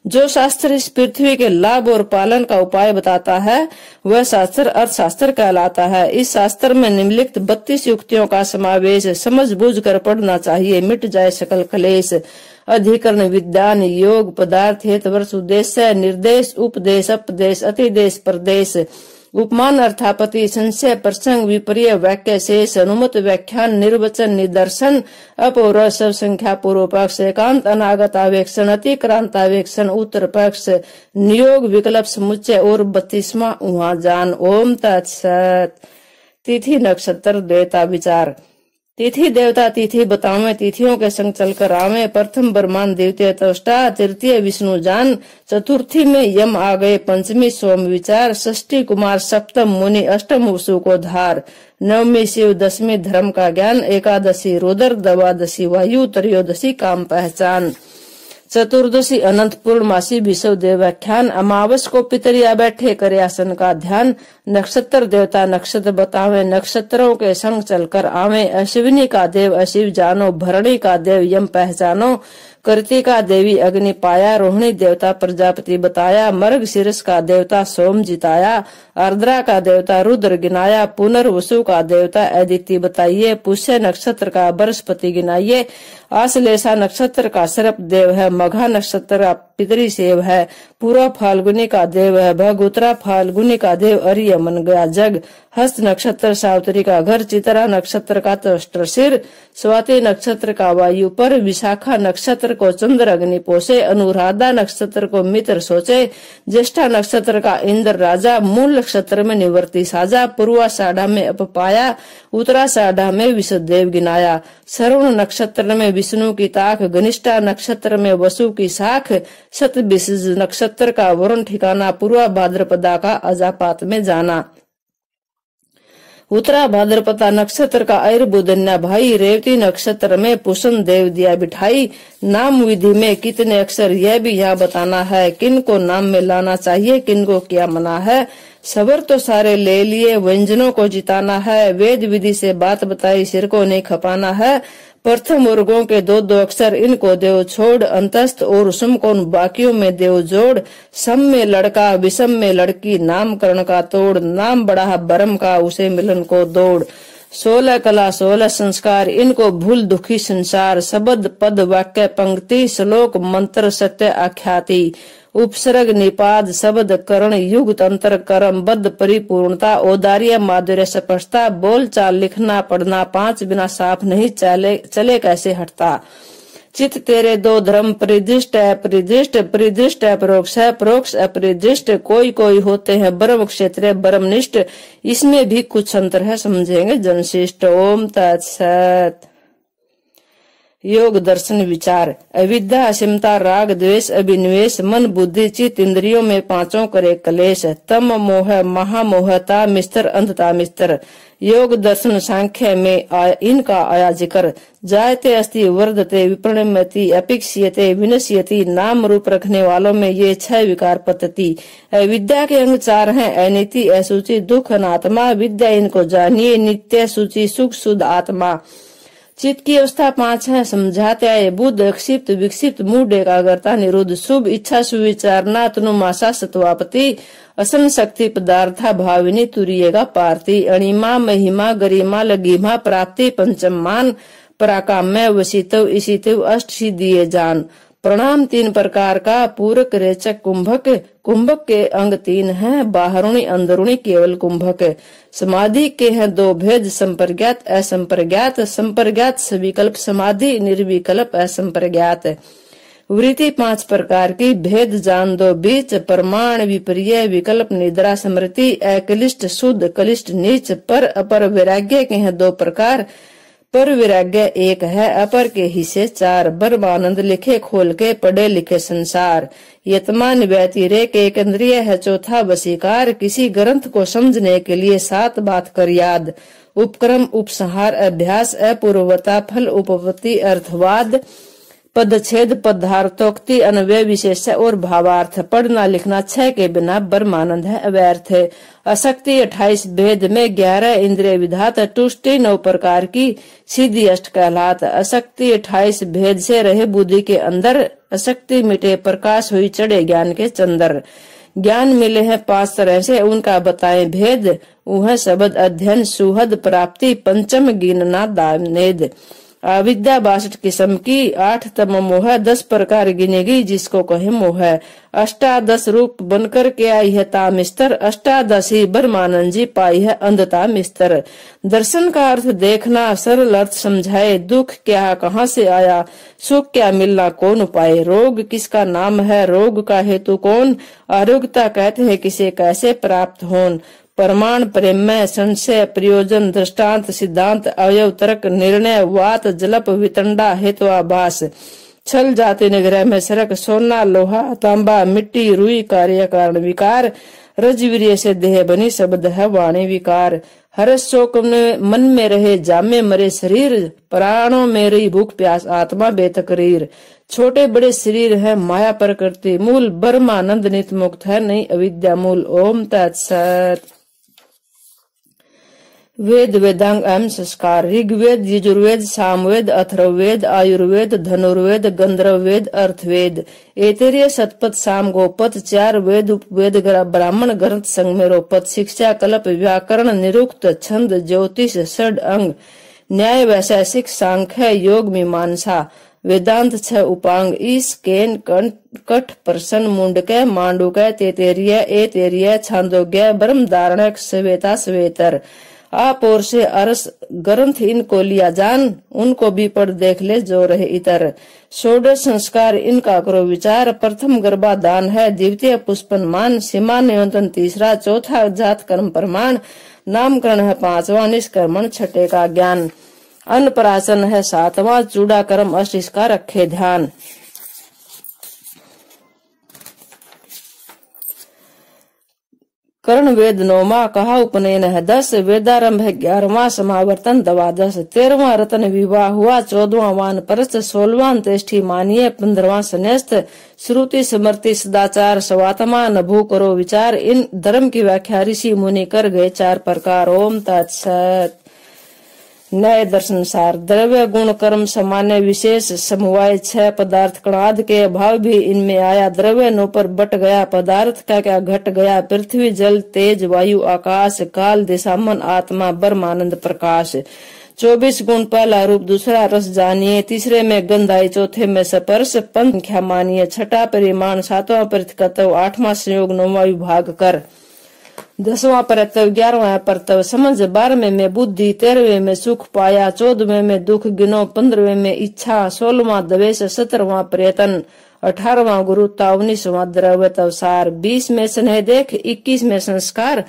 जो शास्त्र इस पृथ्वी के लाभ और पालन का उपाय बताता है वह शास्त्र अर्थशास्त्र कहलाता है। इस शास्त्र में निम्नलिखित 32 युक्तियों का समावेश समझ बूझ कर पढ़ना चाहिए, मिट जाए सकल क्लेश। अधिकरण, विद्यान, योग, पदार्थ, हेतुवर्ष, उद्देश्य, निर्देश, उपदेश, अपदेश, अतिदेश, प्रदेश, उपमान, अर्थापति, संशय, प्रसंग, विपर्य, वाक्य शेष, अनुमत, व्याख्यान, निर्वचन, निदर्शन, अपौर, सब संख्या, पूर्व पक्ष, एकांत, अनागत आवेक्षण, अतिक्रांत आवेक्षण, उत्तर पक्ष, नियोग, विकल्प, समुच्चय और 32वां उहाँ जान। ओम तत्सत। तिथि नक्षत्र देवता विचार। तिथि देवता तिथि बतावे, तिथियों के संग चलकर आवे। प्रथम ब्रह्मांड द्वितीय त्वष्टा, तृतीय विष्णु जान, चतुर्थी में यम आ गए, पंचमी सोम विचार, षष्ठी कुमार, सप्तम मुनि, अष्टम वसु को धार, नवमी शिव, दसवीं धर्म का ज्ञान, एकादशी रुद्र, द्वादशी वायु, त्रयोदशी काम पहचान, चतुर्दशी अनंत, पूर्णमासी विश्व देव व्याख्यान, अमावस को पितरिया बैठे करे आसन का ध्यान। नक्षत्र देवता नक्षत्र बतावे, नक्षत्रों के संग चलकर आवे। अश्विनी का देव अशिव जानो, भरणी का देव यम पहचानो, कृतिका देवी अग्नि पाया, रोहिणी देवता प्रजापति बताया, मर्ग शीर्ष का देवता सोम जिताया, आर्द्रा का देवता रुद्र गिनाया, पुनर्वसु का देवता अदिति बताइए, पुष्य नक्षत्र का बृहस्पति गिनाइए, आश्लेषा नक्षत्र का सर्प देव है, मघा नक्षत्र का पितरी सेव है, पूर्व फाल्गुनी का देव है भग, उत्तरा फाल्गुनी का देव अर्य मन गया जग, हस्त नक्षत्र सावित्री का घर, चित्रा नक्षत्र का त्वष्टर सिर, स्वाति नक्षत्र का वायु पर, विशाखा नक्षत्र को चंद्र अग्नि पोषे, अनुराधा नक्षत्र को मित्र सोचे, ज्येष्ठा नक्षत्र का इंद्र राजा, मूल नक्षत्र में निवृत्ति साजा, पूर्वाषाढ़ा में अपपाया, उत्तराषाढ़ा में विष्णुदेव गिनाया, श्रवण नक्षत्र में विष्णु की ताक, घनिष्ठा नक्षत्र में वसु की साख, शतभिषज नक्षत्र का वरुण ठिकाना, पूर्वा भाद्रपदा का अजापात में जाना, उत्तरा भाद्रपदा नक्षत्र का ऐर बुधन्या भाई, रेवती नक्षत्र में पुष्ण देव दिया बिठाई। नाम विधि में कितने अक्षर यह भी यहाँ बताना है, किन को नाम में लाना चाहिए, किन को क्या मना है। सबर तो सारे ले लिए, व्यंजनों को जिताना है, वेद विधि से बात बताई, सिर को नहीं खपाना है। प्रथम वर्गों के 2-2 अक्षर इनको देव छोड़, अंतस्थ और सुम को बाकियों में देव जोड़। सम में लड़का विषम में लड़की, नामकरण का तोड़, नाम बड़ा बरम का उसे मिलन को दौड़। 16 कला 16 संस्कार इनको भूल दुखी संसार, शब्द पद वाक्य पंक्ति, श्लोक मंत्र सत्य आख्याति, उपसर्ग निपाद शब्द करण, युग तंत्र कर्म बद्ध परिपूर्णता, औदार्य माधुर्य स्पष्टता, बोल चाल लिखना पढ़ना, 5 बिना साफ नहीं चले कैसे हटता। चित तेरे 2 धर्म, परिदृष्ट अपरिदृष्ट, परिदृष्ट अपरोक्ष है, परोक्ष अपरिदृष्ट, कोई कोई होते हैं ब्रह्म क्षेत्र ब्रह्मनिष्ठ, इसमें भी कुछ अंतर है, समझेंगे जनशिष्ट। ओम तत्सत। योग दर्शन विचार। अविद्या असीमता राग द्वेष अभिनिवेश, मन बुद्धि चित्त इंद्रियों में 5 करे कलेश, तम मोह महामोहता मिस्तर अंधता मिस्तर। योग दर्शन सांख्य में इनका आया जिक्र। जायते अस्ति वर्धते विपणमति अपेक्षियते विनश्यति, नाम रूप रखने वालों में ये 6 विकार पद्धति। विद्या के अंग 4 हैं, अनिति असुचि दुख अनात्मा, विद्या इनको जानिए, नित्य सूचि सुख शुद्ध आत्मा। चित्त की अवस्था 5 है, समझाते आए बुद्ध क्षिप्त विक्षिप्त मूड एकाग्रता निरुद्ध, शुभ इच्छा सुविचारना तनुमाशा सत्वापति, असन शक्ति पदार्था भाविनी तुरियेगा पार्थी, अणिमा महिमा गरिमा लघिमा प्राप्ति पंचम मान, पराकाम्य वशितव इशितव अष्ट सिद्धिये जान। प्रणाम 3 प्रकार का, पूरक रेचक कुंभक, कुंभक के अंग 3 हैं, बाहरुणी अंदरुणी केवल कुंभक। समाधि के हैं 2 भेद, संप्रज्ञात असंप्रज्ञात, संप्रज्ञात सविकल्प समाधि, निर्विकल्प असंप्रज्ञात। वृत्ति 5 प्रकार की, भेद जान 2 बीच, प्रमाण विपर्य विकल्प निद्रा स्मृति, अकलिष्ट शुद्ध कलिष्ट नीच, पर अपर वैराग्य के हैं 2 प्रकार, पर वैराग्य एक है, अपर के हिस्से चार। ब्रह्मानंद लिखे खोल के, पढ़े लिखे संसार। यतमान व्यतिरेक एक इंद्रिय है, चौथा वशीकार। किसी ग्रंथ को समझने के लिए 7 बात कर याद। उपक्रम, उपसंहार, अभ्यास, अपूर्वता, फल, उपपत्ति, अर्थवाद, पदच्छेद, पदार्थोक्ति, अन्वय, विशेष और भावार्थ। पढ़ना लिखना 6 के बिना ब्रह्मानंद है, अव्यर्थ है। अशक्ति 28 भेद में 11 इंद्रिय विधात। तुष्टि 9 प्रकार की, सीधी अष्ट कहलात। अशक्ति 28 भेद से रहे बुद्धि के अंदर। अशक्ति मिटे प्रकाश हुई, चढ़े ज्ञान के चंदर। ज्ञान मिले हैं 5 तरह से, उनका बताएं भेद। वह शब्द अध्ययन, सुहद प्राप्ति, पंचम गिनना दानेद। अविद्या 62 किस्म की, 8 तम मोह, 10 प्रकार गिनेगी जिसको कहे मोह। 18 रूप बनकर के आई है तामिस्तर। 18 ही ब्रह्मानंद जी पाई है अंधता मिस्तर। दर्शन का अर्थ देखना, सरल अर्थ समझाए। दुख क्या कहाँ से आया, सुख क्या मिलना कौन उपाय। रोग किसका नाम है, रोग का हेतु कौन। आरोग्यता कहते हैं किसे, कैसे प्राप्त होन। प्रमाण, प्रेमय, संशय, प्रयोजन, दृष्टांत, सिद्धांत, अवयव, तर्क, निर्णय, वात, जलप, वितंडा, हेतुआभास। छल जाति निग्रह में सरक, सोना, लोहा, तांबा, मिट्टी, रुई, कार्य कारण विकार। रजवीर्य से देह बनी, शब्द है वाणी विकार। हर्ष शोक में मन में रहे, जामे मरे शरीर। प्राणों में रही भूख प्यास, आत्मा बेतकरीर। छोटे बड़े शरीर है, माया प्रकृति मूल। ब्रह्मानंद नित मुक्त है, नहीं अविद्या मूल। ओम तत्सत। वेद, वेदांग, एवं संस्कार। ऋग्वेद, यजुर्वेद, सामवेद, अथर्ववेद, आयुर्वेद, धनुर्वेद, गंधर्ववेद, अर्थवेद। ऐतरेय, शतपथ, साम, गोपथ। 4 वेद, उपवेद, ब्राह्मण ग्रंथ, संगमेरोपथ। शिक्षा, कल्प, व्याकरण, निरुक्त, छंद, ज्योतिष, षड अंग। न्याय, वैशेषिक, सांख्य, योग, मीमांसा। वेदांत 6 उपांग। ईश, केन, कठ, प्रसन, मुंडक, मांडुक, तेतेरिय, एतेरिय, छांदोग्य, ब्रह्म धारणक, श्वेता, श्वेतर। आप और से अरस ग्रंथ इनको लिया जान, उनको भी पढ़ देख ले जो रहे इतर। 16 संस्कार इनका करो विचार। प्रथम गर्भाधान है, द्वितीय पुष्पन मान। सीमा नियंत्रण तीसरा, चौथा जात कर्म प्रमाण। नामकरण है 5वां, निष्कर्मण 6 का ज्ञान। अन्नप्राशन है 7वां, चूड़ा कर्म अष्ट, इसका रखे ध्यान। कर्ण वेद 9वां, कहा उपनयन है 10। वेदारंभ है 11वां, समावर्तन 12। 13वां रतन विवाह हुआ। 14वां वानप्रस्थ। 16वां अंत्येष्टि मानिए। 15वां संन्यास्त। श्रुति स्मृति सदाचार। 7वां नभू करो विचार। इन धर्म की व्याख्या ऋषि मुनि कर गए 4 प्रकार। ओम तत्सत। नए दर्शन सार। द्रव्य गुण कर्म सामान्य विशेष समवाय 6 पदार्थ कणाद के अभाव भी इनमें आया। द्रव्य नो पर बट गया, पदार्थ का क्या घट गया। पृथ्वी जल तेज वायु आकाश, काल दिशा मन आत्मा ब्रह्मानंद प्रकाश। 24 गुण पहला रूप, दूसरा रस जानिए। तीसरे में गंध आई, चौथे में स्पर्श। पंच संख्या मानिए। 6वां परिमाण, 7वां प्रतिकत्व, 8वां संयोग, 9वां विभाग कर। 10वां परतव, 11वां परतव समझ। 12वें में बुद्धि, 13वें में सुख पाया, 14वें में दुख गिनो, 15वें में इच्छा, 16वां द्वेष, 17वां प्रयत्न, 18वां गुरुता, 19वां द्रव्य तवसार। 20 में स्नेह देख, 21 में संस्कार,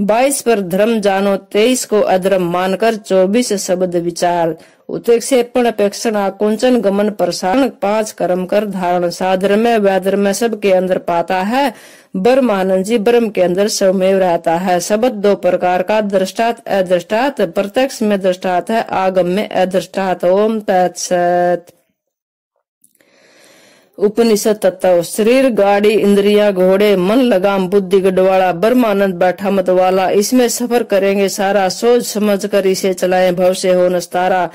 22 पर धर्म जानो, 23 को अधर्म मानकर, 24 शब्द विचार। उत्क्षेपण, अपेक्षण, आकुंचन, गमन, प्रसारण, 5 कर्म कर धारण। साधर में व्याधर में सबके अंदर पाता है। ब्रह्मानंद जी ब्रह्म के अंदर स्वमेव रहता है। शब्द 2 प्रकार का, दृष्टात अदृष्टात। प्रत्यक्ष में दृष्टात है, आगम में अदृष्टात। ओम तत्सत। उपनिषद तत्व। शरीर गाड़ी, इंद्रिया घोड़े, मन लगाम, बुद्धि गढ़वाला, ब्रह्मानंद बैठा मत वाला। इसमें सफर करेंगे सारा, सोच समझ कर इसे चलाएं, भव से हो नस्तारा।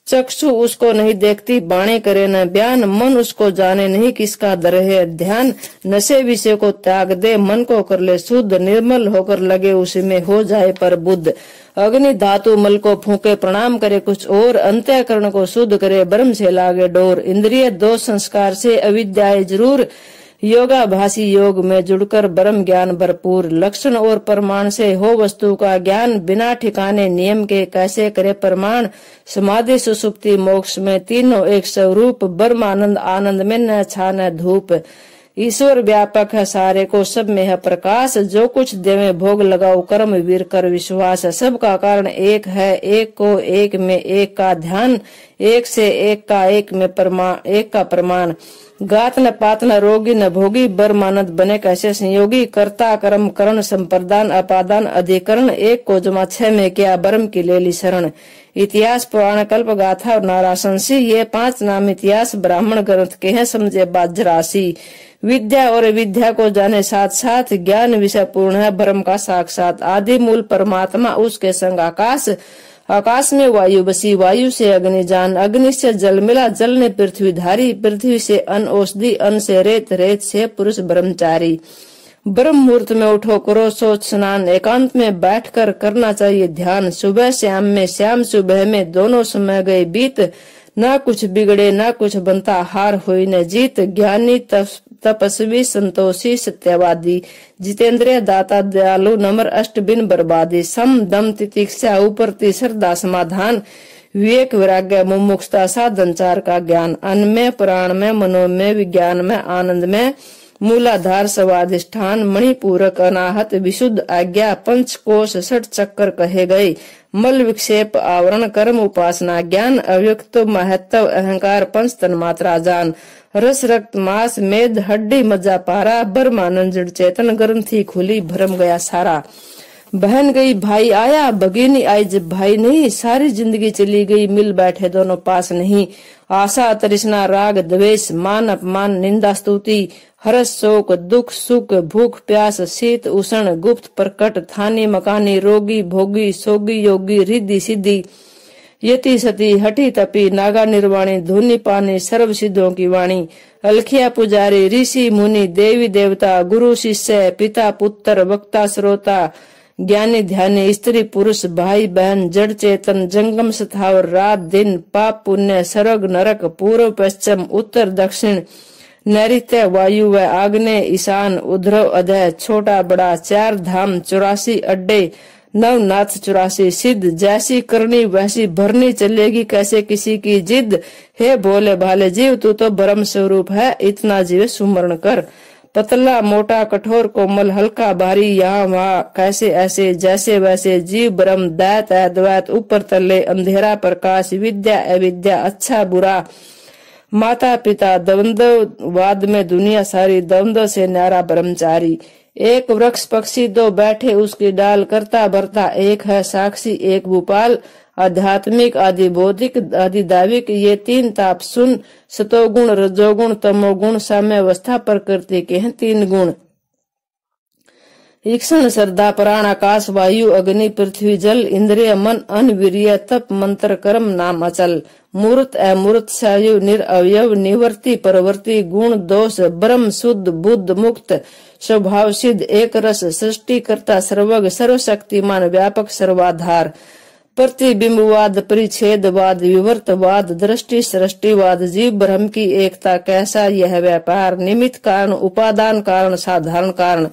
चक्षु उसको नहीं देखती, बाणे करे न बयान। मन उसको जाने नहीं, किसका दर है ध्यान। नशे विषय को त्याग दे, मन को कर ले शुद्ध। निर्मल होकर लगे उसमें, हो जाए पर बुद्ध। अग्नि धातु मल को फूके, प्रणाम करे कुछ और। अंतःकरण को शुद्ध करे, ब्रह्म से लागे डोर। इंद्रिय 2 संस्कार से अविद्याएं जरूर, योगाभासी योग में जुड़कर ब्रह्म ज्ञान भरपूर। लक्षण और प्रमाण से हो वस्तु का ज्ञान, बिना ठिकाने नियम के कैसे करे प्रमाण। समाधि सुसुप्ति मोक्ष में तीनों एक स्वरूप, ब्रह्मानंद आनंद में न छा न धूप। ईश्वर व्यापक है, सारे को सब में है प्रकाश। जो कुछ देवे भोग लगाओ, कर्म वीर कर विश्वास। सबका कारण एक है, एक को एक में एक का ध्यान, एक से एक का एक में एक का प्रमाण। गात न पात न रोगी न भोगी, बरमानंद बने कैसे संयोगी। कर्ता कर्म करण संप्रदान अपादान अधिकरण, एक को जमा छह में किया बर्म की ले ली शरण। इतिहास पुराण कल्प गाथा और नाराशंसी, ये 5 नाम इतिहास ब्राह्मण ग्रंथ के हैं, समझे बात राशि। विद्या और विद्या को जाने साथ साथ, ज्ञान विषय पूर्ण है ब्रह्म का साक्षात। आदि मूल परमात्मा, उसके संग आकाश, आकाश में वायु बसी, वायु से अग्नि जान, अग्नि से जल मिला, जल ने पृथ्वी धारी, पृथ्वी से अन्न औषधि, अन्न से रेत, रेत से पुरुष ब्रह्मचारी। ब्रह्म मुहूर्त में उठो करो सोच स्नान, एकांत में बैठकर करना चाहिए ध्यान। सुबह श्याम में, श्याम सुबह में, दोनों समय गए बीत, ना कुछ बिगड़े ना कुछ बनता, हार हुई न जीत। ज्ञानी तपस्वी संतोषी सत्यवादी, जितेंद्रिय दाता दयालु, नम्र अष्ट बिन बर्बादी। सम दम तितिक्षा ऊपर श्रद्धा समाधान, विवेक वैराग्य मुमुक्षुता साधन चार का ज्ञान। अन्न में प्राण में मनो में विज्ञान में आनंद में, मूलाधार स्वाधिष्ठान, मणिपूरक अनाहत विशुद्ध आज्ञा। पंचकोश षट चक्कर कहे गए, मल विक्षेप आवरण कर्म उपासना ज्ञान। अव्यक्त महत्व अहंकार पंच तन मात्रा जान, रस रक्त मांस मेद हड्डी मज्जा पारा। ब्रह्मानंद जड़ चेतन ग्रंथि खुली, भरम गया सारा। बहन गई भाई आया, भगिनी आई जब भाई नहीं, सारी जिंदगी चली गई मिल बैठे दोनों पास नहीं। आशा तृष्णा राग द्वेष, मान अपमान निंदा स्तुति, हर्ष शोक दुख सुख, भूख प्यास शीत उष्ण, गुप्त प्रकट थानी मकानी, रोगी भोगी सोगी योगी, रिद्धि सिद्धि, यति सती हठी तपी, नागा निर्वाणी, धुनी पानी, सर्व सिद्धों की वाणी। अलखिया पुजारी ऋषि मुनि, देवी देवता, गुरु शिष्य, पिता पुत्र, वक्ता श्रोता, ज्ञानी ध्यानी, स्त्री पुरुष, भाई बहन, जड़ चेतन, जंगम स्थावर, रात दिन, पाप पुण्य, स्वर्ग नरक, पूर्व पश्चिम उत्तर दक्षिण, नैऋत्य वायु व आग्नेय ईशान, उध्रव अधय, छोटा बड़ा, 4 धाम 84 अड्डे, नवनाथ 84 सिद्ध। जैसी करनी वैसी भरनी, चलेगी कैसे किसी की जिद। हे भोले भाले जीव, तू तो ब्रह्म स्वरूप है, इतना जीव सुमरण कर। पतला मोटा कठोर कोमल हल्का भारी, यहाँ वहाँ कैसे ऐसे जैसे वैसे, जीव ब्रह्म दैत अद्वैत, ऊपर तले अंधेरा प्रकाश, विद्या अविद्या अच्छा बुरा, माता पिता द्वंद्ववाद में दुनिया सारी, द्वंद्व से न्यारा ब्रह्मचारी। एक वृक्ष पक्षी दो बैठे उसकी डाल, करता भरता एक है साक्षी एक भूपाल। आध्यात्मिक आदि बौद्धिक आदि दाविक, ये 3 ताप सुन। सतोगुण रजोगुण तमोगुण, साम्यावस्था प्रकृति के हैं 3 गुण। ईक्षण श्रद्धा प्राण आकाश वायु अग्नि पृथ्वी जल, इंद्रिय मन अन वीर्य तप मंत्र कर्म नाम अचल। मूर्त अमूर्त सायु निरअवयव, निवर्ति परवर्ती गुण दोष, ब्रह्म शुद्ध बुद्ध मुक्त, स्वभाव सिद्ध एक रस, सृष्टि करता सर्वज्ञ, सर्वशक्तिमान व्यापक सर्वाधार। प्रतिबिंबवाद परिच्छेदवाद विवर्तवाद, दृष्टि सृष्टिवाद, जीव ब्रह्म की एकता कैसा यह व्यापार। निमित्त कारण उपादान कारण साधारण कारण,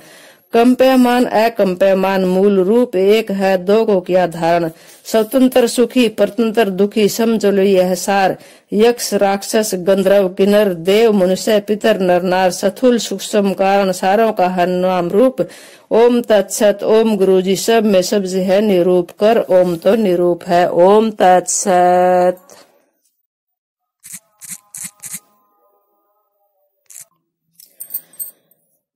कंप्यमान अकंप्यमान, मूल रूप एक है 2 को किया धारण। स्वतंत्र सुखी परतंत्र दुखी, समझ लो यह सार। यक्ष राक्षस गंधर्व किन्नर देव मनुष्य पितर नर नार, स्थूल सूक्ष्म कारण सारों का है नाम रूप। ओम तत्सत ओम गुरुजी सब में सब है निरूप कर, ओम तो निरूप है। ओम तत्सत।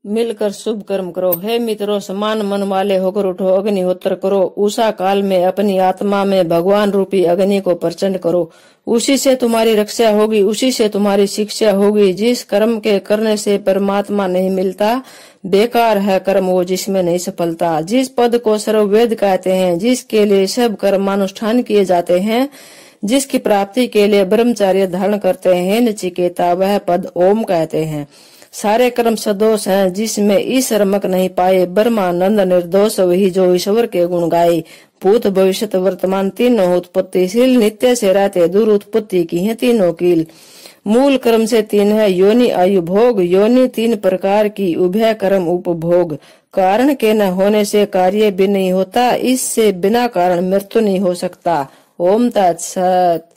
मिलकर शुभ कर्म करो। हे मित्रों, समान मन वाले होकर उठो, अग्निहोत्र करो। उषा काल में अपनी आत्मा में भगवान रूपी अग्नि को प्रचंड करो। उसी से तुम्हारी रक्षा होगी, उसी से तुम्हारी शिक्षा होगी। जिस कर्म के करने से परमात्मा नहीं मिलता, बेकार है कर्म वो जिसमें नहीं सफलता। जिस पद को सर्ववेद कहते हैं, जिसके लिए सब कर्मानुष्ठान किए जाते हैं, जिसकी प्राप्ति के लिए ब्रह्मचर्य धारण करते हैं नचिकेता, वह पद ओम कहते हैं। सारे कर्म सदोष हैं, जिसमें ईश्वर मक नहीं पाए। ब्रह्मानंद निर्दोष वही जो ईश्वर के गुण गाए। भूत भविष्य वर्तमान तीनों उत्पत्तिशील, नित्य से रहते दूर उत्पत्ति की है तीनों कील। मूल कर्म से 3 है योनि आयु भोग। योनि 3 प्रकार की, उभय कर्म उपभोग। कारण के न होने से कार्य भी नहीं होता, इससे बिना कारण मृत्यु नहीं हो सकता। ओम तत्सत।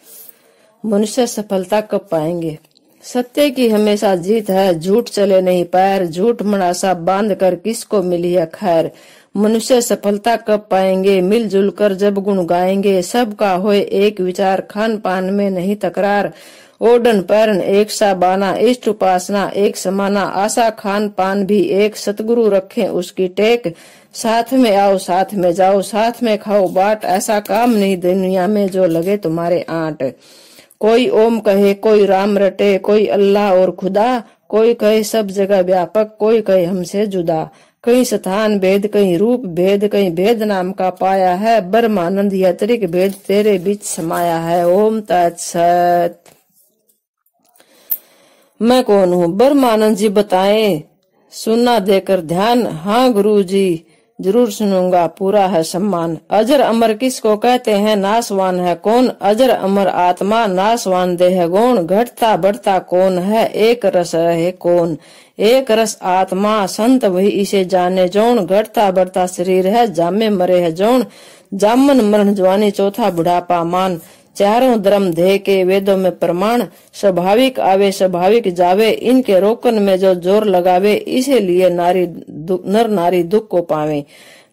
मनुष्य सफलता कब पाएंगे? सत्य की हमेशा जीत है, झूठ चले नहीं पैर, झूठ मनासा बांध कर किसको मिली है खैर। मनुष्य सफलता कब पाएंगे, मिलजुल कर जब गुण गाएंगे, सबका होए एक विचार, खान पान में नहीं तकरार। ओढ़न पैरन एक सा बाना, इष्ट उपासना एक समाना, आशा खान पान भी एक, सतगुरु रखें उसकी टेक। साथ में आओ साथ में जाओ, साथ में खाओ बाट, ऐसा काम नहीं दुनिया में जो लगे तुम्हारे आंट। कोई ओम कहे, कोई राम रटे, कोई अल्लाह और खुदा, कोई कहे सब जगह व्यापक, कोई कहे हमसे जुदा। कहीं स्थान भेद, कहीं रूप भेद, कहीं भेद नाम का पाया है, ब्रह्मानंद यत्रिक भेद तेरे बीच समाया है। ओम तत्सत। मैं कौन हूँ? ब्रह्मानंद जी बताएं, सुनना देकर ध्यान। हाँ गुरु जी जरूर सुनूंगा, पूरा है सम्मान। अजर अमर किसको कहते हैं, नासवान है कौन? अजर अमर आत्मा, नासवान देह गुण, घटता बढ़ता कौन है, एक रस है कौन? एक रस आत्मा संत वही इसे जाने जौन, घटता बढ़ता शरीर है, जामे मरे है जौन। जामन मरण जवानी, चौथा बुढ़ापा मान, चारों धर्म देह के वेदों में प्रमाण। स्वाभाविक आवे स्वाभाविक जावे, इनके रोकन में जो जोर लगावे, इसीलिए नर नारी दुख को पावे।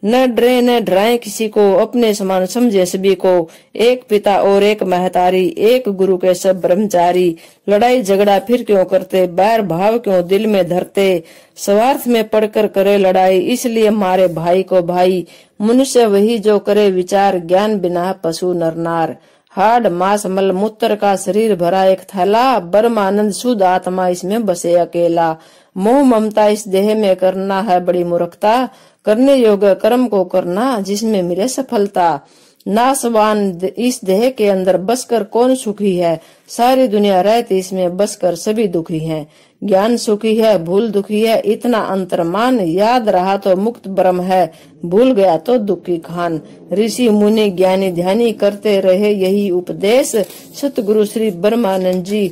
न डरे न डराए किसी को, अपने समान समझे सभी को। एक पिता और एक महतारी, एक गुरु के सब ब्रह्मचारी। लड़ाई झगड़ा फिर क्यों करते, बैर भाव क्यों दिल में धरते। स्वार्थ में पड़कर करे लड़ाई, इसलिए मारे भाई को भाई। मनुष्य वही जो करे विचार, ज्ञान बिना पशु नर नार। हाड मांस मल मूत्र का शरीर भरा एक थैला, ब्रह्मानंद शुद्ध आत्मा इसमें बसे अकेला। मोह ममता इस देह में करना है बड़ी मूर्खता, करने योग्य कर्म को करना जिसमें मिले सफलता। नासवान इस देह के अंदर बसकर कौन सुखी है, सारी दुनिया रहती इसमें बसकर सभी दुखी हैं। ज्ञान सुखी है भूल दुखी है, इतना अंतर्मान, याद रहा तो मुक्त ब्रह्म है, भूल गया तो दुखी खान। ऋषि मुनि ज्ञानी ध्यानी करते रहे यही उपदेश, सतगुरु श्री ब्रह्मानंद जी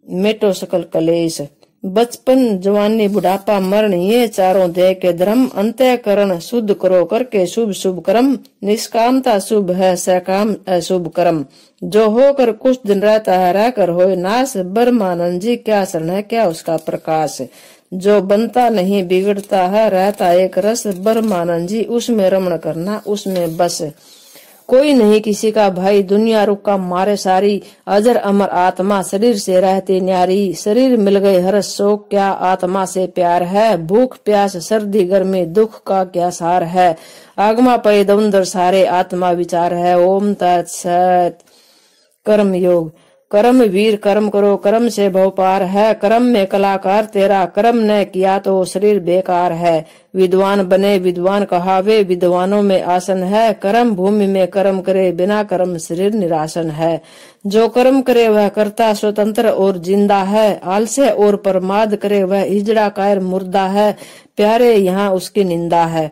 मेटो सकल कलेश। बचपन जवानी बुढ़ापा मरण ये चारों देह के धर्म, अंतःकरण शुद्ध करो करके शुभ शुभ कर्म। निष्कामता शुभ है सकाम अशुभ कर्म, जो होकर कुछ दिन रहता है रहकर होए नाश। ब्रह्मानंद जी क्या शरण है क्या उसका प्रकाश, जो बनता नहीं बिगड़ता है रहता एक रस। ब्रह्मानंद जी उसमें रमण करना उसमें बस। कोई नहीं किसी का भाई, दुनिया रुका मारे सारी। अजर अमर आत्मा शरीर से रहती न्यारी, शरीर मिल गए हर शोक क्या आत्मा से प्यार है। भूख प्यास सर्दी गर्मी दुख का क्या सार है, आगमा पे दवंदर सारे आत्मा विचार है। ओम तत्सत। कर्म योग। कर्म वीर कर्म करो, कर्म से भव पार है। कर्म में कलाकार तेरा, कर्म न किया तो शरीर बेकार है। विद्वान बने विद्वान कहावे, विद्वानों में आसन है। कर्म भूमि में कर्म करे, बिना कर्म शरीर निरासन है। जो कर्म करे वह कर्ता स्वतंत्र और जिंदा है, आलस्य और प्रमाद करे वह हिजड़ा कायर मुर्दा है। प्यारे यहाँ उसकी निंदा है।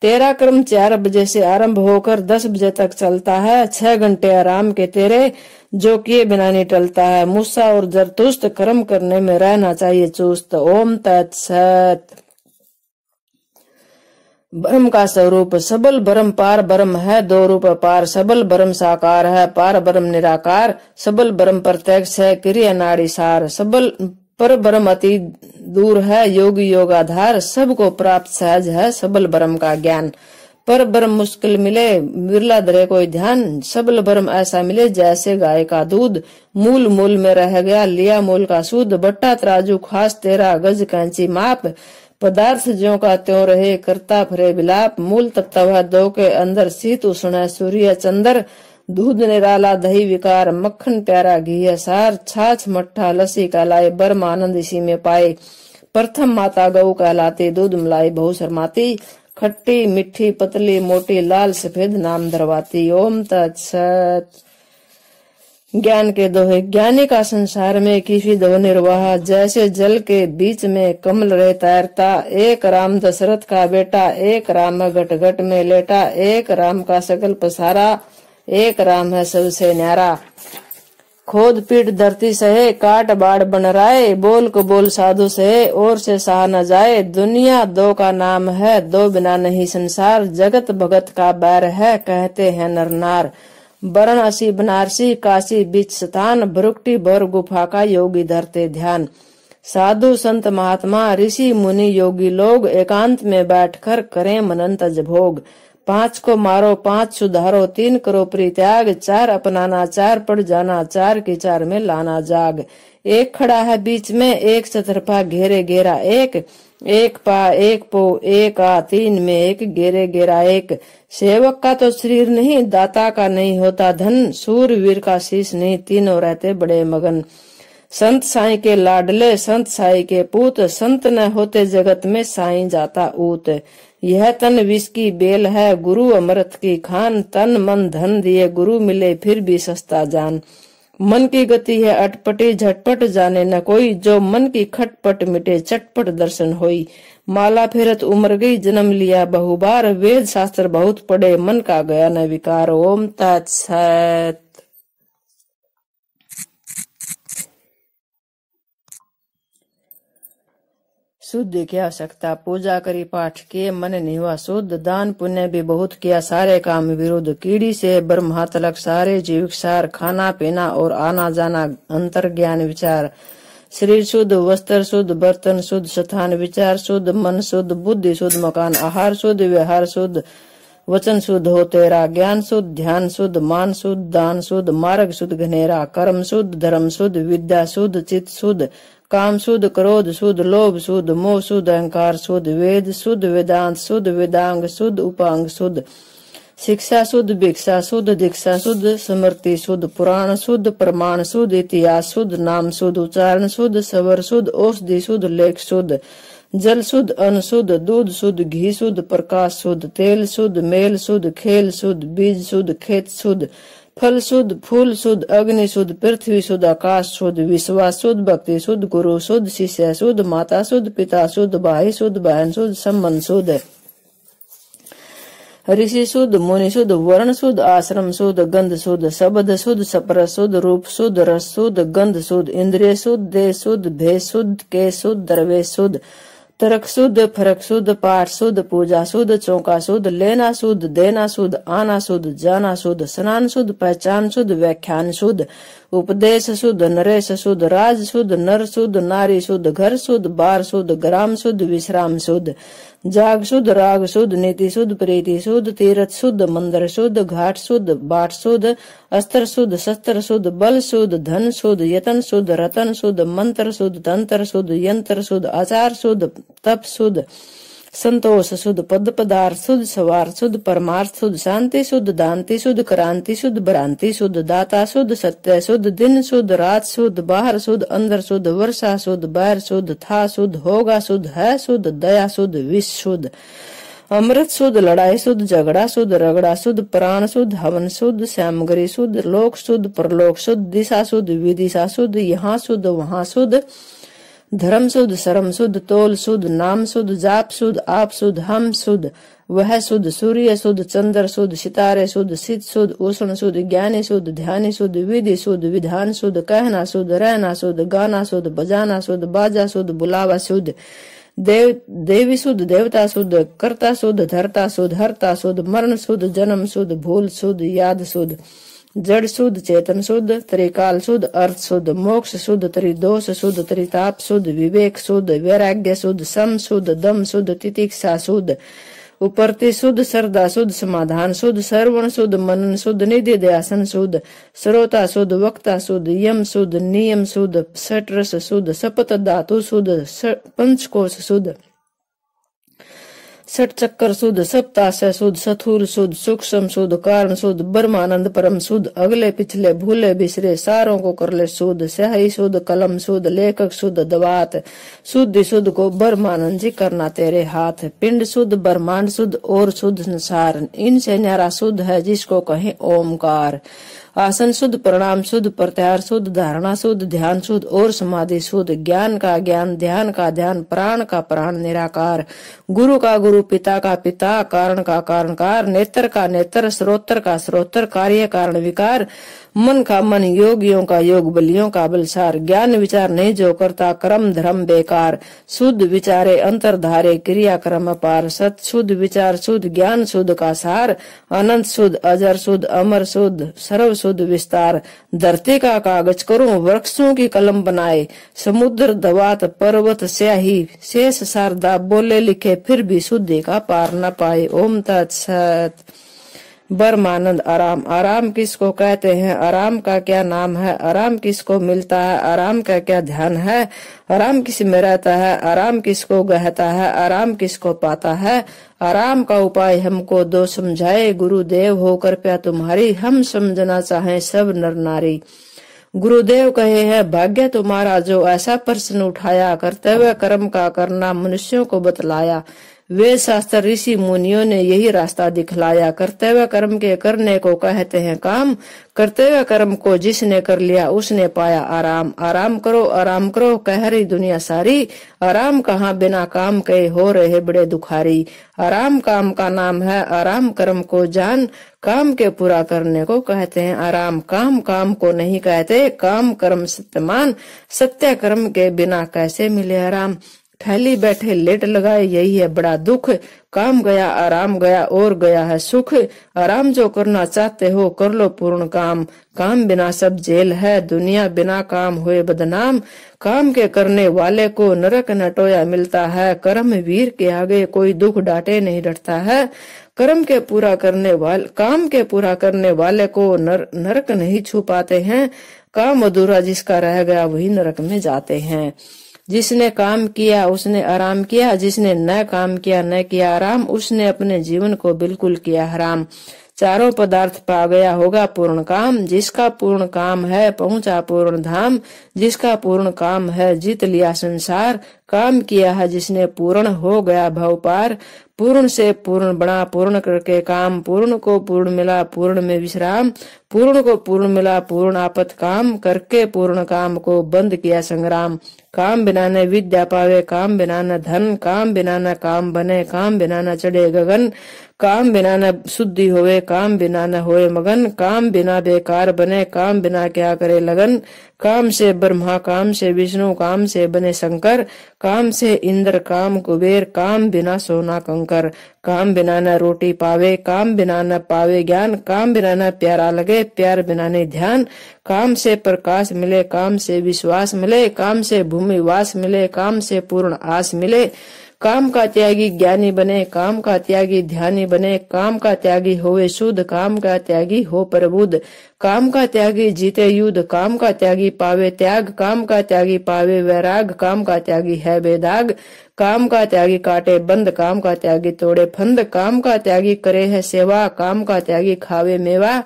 तेरा कर्म 4 बजे से आरंभ होकर 10 बजे तक चलता है। 6 घंटे आराम के तेरे, जो किए बिना नहीं टलता है। मूसा और जरतुस्त कर्म करने में रहना चाहिए चुस्त। ओम तत्सत। ब्रह्म का स्वरूप सबल ब्रह्म पार ब्रह्म है, 2 रूप पार। सबल ब्रह्म साकार है, पार ब्रह्म निराकार। सबल ब्रह्म प्रत्यक्ष है, क्रिया नाड़ी सार। सबल पर ब्रह्म अति दूर है, योगी योगाधार। सबको प्राप्त सहज है सबल ब्रह्म का ज्ञान। पर ब्रह्म मुश्किल मिले, बिरला धरे कोई ध्यान। सबल ब्रह्म ऐसा मिले जैसे गाय का दूध। मूल मूल में रह गया लिया मूल का सूद। बट्टा तराजू खास तेरा, गज कैंची माप। पदार्थ ज्यों का त्यों रहे, करता फरे विलाप। मूल तत्व 2 के अंदर, शीत उष्ण सूर्य चंद्र। दूध निराला दही विकार, मक्खन प्यारा घी है सार। छाछ मट्ठा लस्सी कहलाए, ब्रह्म आनंद इसी में पाए। प्रथम माता गौ कहलाती, दूध मलाई बहु शर्माती। खट्टी मिट्टी पतली मोटी, लाल सफेद नाम धरवाती। ओम तत्सत। ज्ञान के दोहे। ज्ञानी का संसार में किसी दो निर्वाह, जैसे जल के बीच में कमल रहे तैरता। एक राम दशरथ का बेटा, एक राम घट घट में लेटा। एक राम का सकल पसारा, एक राम है सबसे न्यारा। खोद पीट धरती सहे, काट बाड़ बन राय। बोल को बोल साधु सहे, और से सहा न जाए। दुनिया 2 का नाम है, 2 बिना नहीं संसार। जगत भगत का बैर है, कहते हैं नर नार। वाराणसी बनारसी काशी बीच स्थान, भ्रुकुटी भर गुफा का योगी धरते ध्यान। साधु संत महात्मा ऋषि मुनि योगी लोग एकांत में बैठकर करें मनन तज भोग। 5 को मारो 5 सुधारो, 3 करो परित्याग, 4 अपनाना 4 पड़ जाना, 4 की 4 में लाना जाग। 1 खड़ा है बीच में 1 चतरफा घेरे घेरा 1, 1 पा 1 पो 1 आ 3 में 1 घेरे घेरा 1। सेवक का तो शरीर नहीं, दाता का नहीं होता धन, सूरवीर का शीश नहीं, तीनों रहते बड़े मगन। संत साईं के लाडले संत साईं के पूत, संत न होते जगत में साईं जाता ऊत। यह तन विष की बेल है गुरु अमृत की खान, तन मन धन दिए गुरु मिले फिर भी सस्ता जान। मन की गति है अटपटी झटपट जाने न कोई, जो मन की खटपट मिटे चटपट दर्शन होई। माला फेरत उम्र गई जन्म लिया बहुबार, वेद शास्त्र बहुत पढ़े मन का गया न विकार। ओम तत्सत। शुद्ध की आवश्यकता, पूजा करी पाठ किए मन नहीं हुआ शुद्ध, दान पुण्य भी बहुत किया सारे काम विरुद्ध। कीड़ी से ब्रह्मा तलक सारे जीविक सार, खाना पीना और आना जाना अंतर ज्ञान विचार। शरीर शुद्ध, वस्त्र शुद्ध, बर्तन शुद्ध, स्थान विचार शुद्ध, मन शुद्ध, बुद्धि शुद्ध, मकान आहार शुद्ध, व्यवहार शुद्ध, वचन शुद्ध हो तेरा, ज्ञान शुद्ध, ध्यान शुद्ध, मान शुद्ध, दान शुद्ध, मार्ग शुद्ध घनेरा, कर्म शुद्ध, धर्म शुद्ध, विद्या शुद्ध, चित्त शुद्ध, काम शुद्ध, क्रोध शुद्ध, लोभ शुद्ध, मोह शुद्ध, अहंकार शुद्ध, वेद शुद्ध, वेदांत शुद्ध, वेदांग शुद्ध, उपांग शुद्ध, शिक्षा शुद्ध, भिक्षा शुद्ध, दीक्षा शुद्ध, स्मृति शुद्ध, पुराण शुद्ध, प्रमाण शुद्ध, इतिहास शुद्ध, नाम शुद्ध, उच्चारण शुद्ध, स्वर शुद्ध, औषधि शुद्ध, लेख शुद्ध, जल शुद्ध, अन्न शुद्ध, दूध शुद्ध, घी शुद्ध, प्रकाश शुद्ध, तेल शुद्ध, मेल शुद्ध, खेल शुद्ध, बीज शुद्ध, खेत शुद्ध, फल शुद्ध, फूल शुद्ध, अग्नि शुद्ध, पृथ्वी शुद्ध, आकाश शुद्ध, विश्वास शुद्ध, भक्ति शुद्ध, गुरु शुद्ध, शिष्य शुद्ध, माता शुद्ध, पिता शुद्ध, भाई शुद्ध, बहन शुद्ध, संबंध शुद्ध, ऋषि शुद्ध, मुनि शुद्ध, वर्ण शुद्ध, आश्रम शुद्ध, गंध शुद्ध, शब्द शुद्ध, स्पर्श शुद्ध, रूप शुद्ध, रस शुद्ध, गंध शुद्ध, इंद्रिय शुद्ध, देह शुद्ध, भेद शुद्ध, केश शुद्ध, दरवेश शुद्ध, तर्क शुद्ध, फरक शुद्ध, पाठ शुद्ध, पूजा शुद्ध, चौका शुद्ध, लेना शुद्ध, देना शुद्ध, आना शुद्ध, जाना शुद्ध, स्नान शुद्ध, पहचान शुद्ध, व्याख्यान शुद्ध, उपदेश शुद्ध, नरेश शुद्ध, राज शुद्ध, नर शुद्ध, नारी शुद्ध, घर शुद्ध, बार शुद्ध, ग्राम शुद्ध, विश्राम शुद्ध, जाग शुद्ध, राग शुद्ध, नीति शुद्ध, प्रीति शुद्ध, तीर्थ शुद्ध, मंदिर शुद्ध, घाट शुद्ध, बाट शुद्ध, अस्त्र शुद्ध, शस्त्र शुद्ध, बल शुद्ध, धन शुद्ध, यतन शुद्ध, रतन शुद्ध, मंत्र शुद्ध, तंत्र शुद्ध, यंत्र शुद्ध, आचार शुद्ध, तप शुद्ध, संतोष शुद्ध, पद पदार्थ शुद्ध, सवार शुद्ध, परमार्थ शुद्ध, शांति शुद्ध, दांति शुद्ध, क्रांति शुद्ध, भ्रांति शुद्ध, दाता शुद्ध, सत्य शुद्ध, दिन शुद्ध, रात शुद्ध, बाहर शुद्ध, अंदर शुद्ध, वर्षा शुद्ध, बैर शुद्ध, था शुद्ध, होगा शुद्ध, है शुद्ध, दया शुद्ध, विष शुद्ध, अमृत शुद्ध, लड़ाई शुद्ध, झगड़ा शुद्ध, रगड़ा शुद्ध, प्राण शुद्ध, हवन शुद्ध, श्यामगिरी शुद्ध, लोक शुद्ध, परलोक शुद्ध, दिशा शुद्ध, विदिशा शुद्ध, यहाँ शुद्ध, वहाँ शुद्ध, धर्म शुद्ध, शर्म शुद्ध, तोल शुद्ध, नाम शुद्ध, जाप शुद्ध, आप शुद्ध, हम शुद्ध, वह शुद्ध, सूर्य शुद्ध, चंद्र शुद्ध, सितारे शुद्ध, शीत शुद्ध, उष्ण शुद्ध, ज्ञानी शुद्ध, ध्यानी शुद्ध, विधि शुद्ध, विधान शुद्ध, कहना शुद्ध, रहना शुद्ध, गाना शुद्ध, बजाना शुद्ध, बाजा शुद्ध, बुलावा शुद्ध, देवी शुद्ध, देवता शुद्ध, कर्ता शुद्ध, धरता शुद्ध, हरता शुद्ध, मरण शुद्ध, जन्म शुद्ध, भूल शुद्ध, याद शुद्ध, जड़ शुद्ध, चेतन शुद्ध, त्रिकाल शुद्ध, अर्थ शुद्ध, मोक्ष शुद्ध, त्रिदोष शुद्ध, त्रिताप शुद्ध, विवेक शुद्ध, वैराग्य शुद्ध, सम शुद्ध, दम शुद्ध, तितिक्षा शुद्ध, उपरति शुद्ध, श्रद्धा शुद्ध, समाधान शुद्ध, श्रवण शुद्ध, मनन शुद्ध, निधि ध्यासन शुद्ध, श्रोता शुद्ध, वक्ता शुद्ध, यम शुद्ध, नियम शुद्ध, षट शुद्ध, शपथ धातु शुद्ध, पंचकोश शुद्ध, षट चक्कर शुद्ध, सप्ताशय शुद्ध, सथुर शुद्ध, सूक्ष्म शुद्ध, कारण शुद्ध, ब्रह्मानंद परम शुद्ध, अगले पिछले भूले बिसरे सारों को कर ले शुद्ध, स्याही शुद्ध, कलम शुद्ध, लेखक शुद्ध, दवात शुद्धि शुद्ध को ब्रह्मानंद जी करना तेरे हाथ, पिंड शुद्ध, ब्रह्मांड शुद्ध और शुद्ध संसार, इनसे न्यारा शुद्ध है जिसको कहें ओमकार। आसन शुद्ध, प्रणाम शुद्ध, प्रत्याहार शुद्ध, धारणा शुद्ध, ध्यान शुद्ध और समाधि शुद्ध, ज्ञान का ज्ञान, ध्यान का ध्यान, प्राण का प्राण निराकार, गुरु का गुरु, पिता का पिता, कारण का कारणकार, नेत्र का नेत्र, श्रोत्र का श्रोत्र, कार्य कारण विकार, मन का मन योगियों का योग, बलियों का बलसार। ज्ञान विचार नहीं जो करता, कर्म धर्म बेकार। शुद्ध विचारे अंतर धारे, क्रिया कर्म अपार। सत शुद्ध विचार शुद्ध ज्ञान शुद्ध का सार। अनंत शुद्ध अजर शुद्ध अमर शुद्ध सर्व शुद्ध विस्तार। धरती का कागज करूं वृक्षों की कलम बनाए, समुद्र दवात पर्वत स्याही। शेष शारदा बोले लिखे फिर भी शुद्धि का पार न पाए। ओम तत्सत। ब्रह्मानंद आराम। आराम किसको कहते हैं, आराम का क्या नाम है, आराम किसको मिलता है, आराम का क्या ध्यान है, आराम किस में रहता है, आराम किसको गहता है, आराम किसको पाता है। आराम का उपाय हमको दो समझाए, गुरुदेव हो कृपया तुम्हारी। हम समझना चाहें सब नर नारी। गुरुदेव कहे हैं भाग्य तुम्हारा जो ऐसा प्रश्न उठाया, कर्तव्य कर्म का करना मनुष्यों को बतलाया। वेद शास्त्र ऋषि मुनियों ने यही रास्ता दिखलाया। कर्तव्य कर्म के करने को कहते हैं काम, कर्तव्य कर्म को जिसने कर लिया उसने पाया आराम। आराम करो कह रही दुनिया सारी, आराम कहाँ बिना काम के हो रहे बड़े दुखारी। आराम काम का नाम है, आराम कर्म को जान, काम के पूरा करने को कहते हैं आराम। काम काम को नहीं कहते, काम कर्म सत्यमान, सत्य कर्म के बिना कैसे मिले आराम। थैली बैठे लेट लगाए यही है बड़ा दुख, काम गया आराम गया और गया है सुख। आराम जो करना चाहते हो कर लो पूर्ण काम, काम बिना सब जेल है, दुनिया बिना काम हुए बदनाम। काम के करने वाले को नरक न टोया मिलता है, कर्म वीर के आगे कोई दुख डांटे नहीं डरता है। काम के पूरा करने वाले को नरक नहीं छू पाते हैं, काम अधूरा जिसका रह गया वही नरक में जाते हैं। जिसने काम किया उसने आराम किया, जिसने न काम किया न किया आराम, उसने अपने जीवन को बिल्कुल किया हराम। चारों पदार्थ पा गया होगा पूर्ण काम, जिसका पूर्ण काम है पहुंचा पूर्ण धाम, जिसका पूर्ण काम है जीत लिया संसार। काम किया है जिसने पूर्ण हो गया भव पार, पूर्ण से पूर्ण बना पूर्ण करके काम, पूर्ण को पूर्ण मिला पूर्ण में विश्राम, पूर्ण को पूर्ण मिला पूर्ण आपत काम, करके पूर्ण काम को बंद किया संग्राम। काम बिना न विद्या पावे, काम बिना न धन, काम बिना न काम बने, काम बिना न चढ़े गगन, काम बिना न शुद्धि होवे, काम बिना न होए मगन, काम बिना बेकार बने, काम बिना क्या करे लगन। काम से ब्रह्मा, काम से विष्णु, काम से बने शंकर, काम से इंद्र, काम कुबेर, काम बिना सोना कंकर। काम बिना न रोटी पावे, काम बिना न पावे ज्ञान, काम बिना न प्यारा लगे, प्यार बिना नहीं ध्यान। काम से प्रकाश मिले, काम से विश्वास मिले, काम से भूमि वास मिले, काम से पूर्ण आस मिले। काम का त्यागी ज्ञानी बने, काम का त्यागी ध्यानी बने, काम का त्यागी होवे शुद्ध, काम का त्यागी हो प्रबुद्ध। काम का त्यागी जीते युद्ध, काम का त्यागी पावे त्याग, काम का त्यागी पावे वैराग, काम का त्यागी है बेदाग। काम का त्यागी काटे बंद, काम का त्यागी तोड़े फंद, काम का त्यागी करे है सेवा, काम का त्यागी खावे मेवा।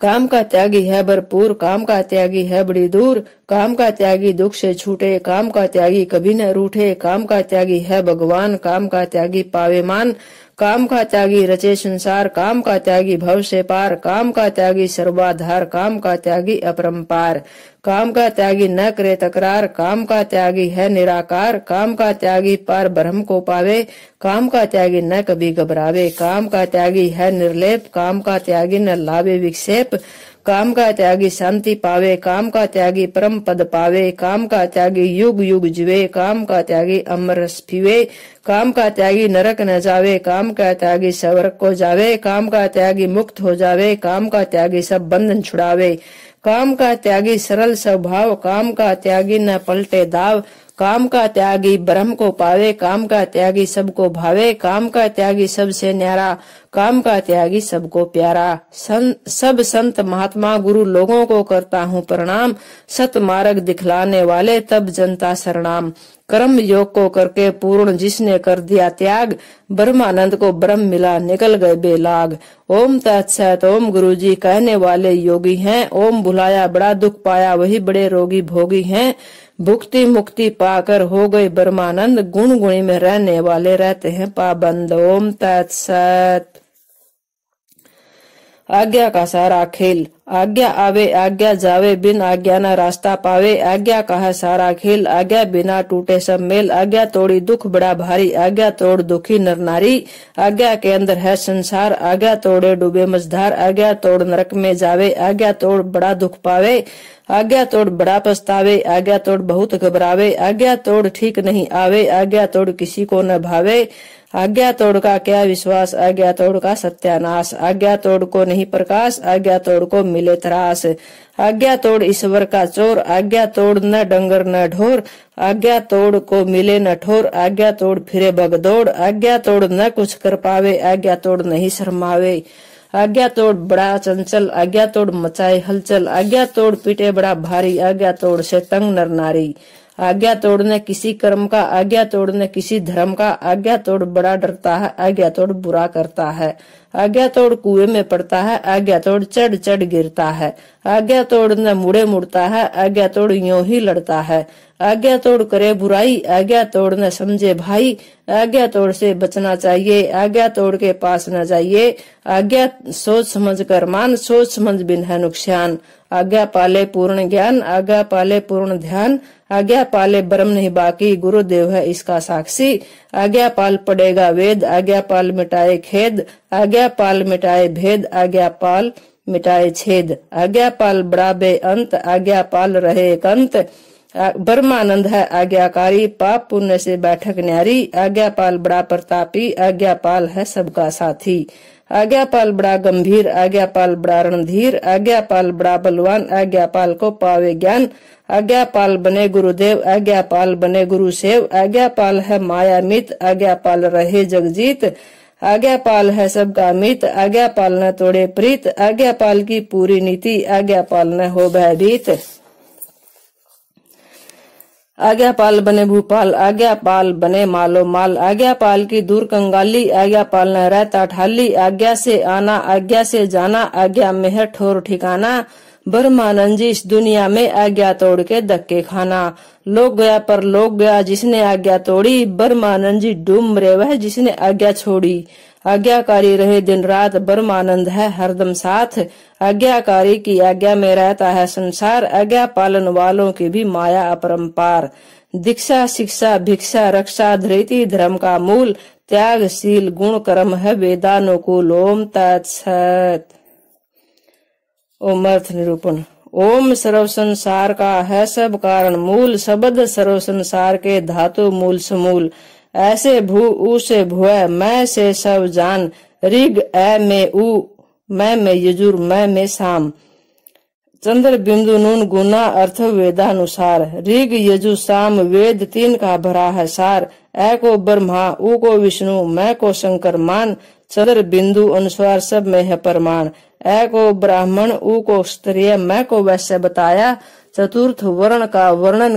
काम का त्यागी है भरपूर, काम का त्यागी है बड़ी दूर, काम का त्यागी दुख से छूटे, काम का त्यागी कभी न रूठे। काम का त्यागी है भगवान, काम का त्यागी पावे मान, काम का त्यागी रचे संसार, काम का त्यागी भव से पार, काम का त्यागी सर्वाधार, काम का त्यागी अपरंपार। काम का त्यागी न करे तकरार, काम का त्यागी है निराकार, काम का त्यागी पार ब्रह्म को पावे, काम का त्यागी न कभी घबरावे। काम का त्यागी है निर्लेप, काम का त्यागी न लावे विक्षेप, काम का त्यागी शांति पावे, काम का त्यागी परम पद पावे। काम का त्यागी युग युग जीवे, काम का त्यागी अमर रस पीवे, काम का त्यागी नरक न जावे, काम का त्यागी स्वर्ग को जावे, काम का त्यागी मुक्त हो जावे, काम का त्यागी सब बंधन छुड़ावे। काम का त्यागी सरल स्वभाव, काम का त्यागी न पलटे दाव, काम का त्यागी ब्रह्म को पावे, काम का त्यागी सबको भावे, काम का त्यागी सबसे न्यारा, काम का त्यागी सबको प्यारा। सब संत महात्मा गुरु लोगों को करता हूँ प्रणाम, सत मार्ग दिखलाने वाले तब जनता शरणाम। कर्म योग को करके पूर्ण जिसने कर दिया त्याग, ब्रह्मानंद को ब्रह्म मिला निकल गए बेलाग। ओम तत्सत। ओम गुरु जी कहने वाले योगी हैं, ओम बुलाया बड़ा दुख पाया वही बड़े रोगी भोगी हैं। भुक्ति मुक्ति पाकर हो गए ब्रह्मानंद, गुण गुणी में रहने वाले रहते हैं पाबंद। ओम तत्सत। आज्ञा का सारा खेल, आज्ञा आवे आज्ञा जावे, बिन आज्ञा न रास्ता पावे। आज्ञा का है सारा खेल, आज्ञा बिना टूटे सब मेल। आज्ञा तोड़ी दुख बड़ा भारी, आज्ञा तोड़ दुखी नर नारी। आज्ञा के अंदर है संसार, आज्ञा तोड़े डूबे मझधार। आज्ञा तोड़ नरक में जावे, आज्ञा तोड़ बड़ा दुख पावे। आज्ञा तोड़ बड़ा पछतावे, आज्ञा तोड़ बहुत घबरावे। आज्ञा तोड़ ठीक नहीं आवे, आज्ञा तोड़ किसी को न भावे। आज्ञा तोड़ का क्या विश्वास, आज्ञा तोड़ का सत्यानाश। आज्ञा तोड़ को नहीं प्रकाश, आज्ञा तोड़ को मिले त्रास। आज्ञा तोड़ ईश्वर का चोर, आज्ञा तोड़ न डंगर न ढोर। आज्ञा तोड़ को मिले न ठोर, आज्ञा तोड़ फिरे बगदौड़। आज्ञा तोड़ न कुछ कर पावे, आज्ञा तोड़ नहीं शर्मावे। आज्ञा तोड़ बड़ा चंचल, आज्ञा तोड़ मचाए हलचल। आज्ञा तोड़ पीटे बड़ा भारी, आज्ञा तोड़ से तंग नर नारी। आज्ञा तोड़ने किसी कर्म का, आज्ञा तोड़ने किसी धर्म का। आज्ञा तोड़ बड़ा डरता है, आज्ञा तोड़ बुरा करता है। आज्ञा तोड़ कुएं में पड़ता है, आज्ञा तोड़ चढ़ चढ़ गिरता है। आज्ञा तोड़ न मुड़े मुड़ता है, आज्ञा तोड़ यूं ही लड़ता है। आज्ञा तोड़ करे बुराई, आज्ञा तोड़ न समझे भाई। आज्ञा तोड़ से बचना चाहिए, आज्ञा तोड़ के पास न जाइए। आज्ञा सोच समझ कर मान, सोच समझ बिन है नुकसान। आज्ञा पाले पूर्ण ज्ञान, आज्ञा पाले पूर्ण ध्यान। आज्ञा पाले ब्रह्म नहीं बाकी, गुरुदेव है इसका साक्षी। आज्ञा पाल पड़ेगा वेद, आज्ञा पाल मिटाए खेद। आज्ञा पाल मिटाए भेद, आज्ञा पाल मिटाए छेद। आज्ञा पाल बड़ा बेअंत, आज्ञा पाल रहे एकांत। ब्रह्मानंद है आज्ञाकारी, पाप पुण्य से बैठक न्यारी। आज्ञापाल बड़ा प्रतापी, आज्ञापाल है सबका साथी। आज्ञापाल बड़ा गंभीर, आज्ञापाल बड़ा रणधीर। आज्ञापाल बड़ा बलवान, आज्ञापाल को पावे ज्ञान। आज्ञापाल बने गुरुदेव, आज्ञापाल बने गुरु सेव। आज्ञापाल है माया मित, आज्ञापाल रहे जगजीत। आज्ञापाल है सबका मित, आज्ञापाल न तोड़े प्रीत। आज्ञापाल की पूरी नीति, आज्ञापाल न हो भयभीत। आज्ञापाल बने भूपाल, आज्ञापाल बने मालो माल। आज्ञापाल की दूर कंगाली, आज्ञापाल न रहता ठाली। आज्ञा से आना आज्ञा से जाना, आज्ञा में है ठोर ठिकाना। ब्रह्मानंद जी इस दुनिया में आज्ञा तोड़ के धक्के खाना। लोग गया पर लोग गया जिसने आज्ञा तोड़ी, ब्रह्मानंद जी डूब मरे वह जिसने आज्ञा छोड़ी। आज्ञाकारी रहे दिन रात, ब्रह्मानंद है हरदम साथ। आज्ञाकारी की आज्ञा में रहता है संसार, आज्ञा पालन वालों की भी माया अपरंपार। दीक्षा शिक्षा भिक्षा रक्षा धृति धर्म का मूल, त्यागशील गुण कर्म है वेदानुकूल। ओम तत्सत। ओम अर्थ निरूपण। ओम सर्व संसार का है सब कारण मूल, शब्द सर्व संसार के धातु मूल समूल। ऐसे भू ऊ से भुआ, मैं से सब जान। ऋग ऐ में ऊ, मैं में यजुर, मैं में साम। चंद्र बिंदु नून गुना अर्थ वेदानुसार। ऋग यजु साम वेद तीन का भरा है सार। ऐ को ब्रह्मा ऊ को विष्णु, मैं को शंकर मान। चंद्र बिंदु अनुसार सब में है प्रमाण। ऐ को ब्राह्मण ऊ को क्षत्रिय, मैं को वैश्य बताया। चतुर्थ वर्ण का वर्णन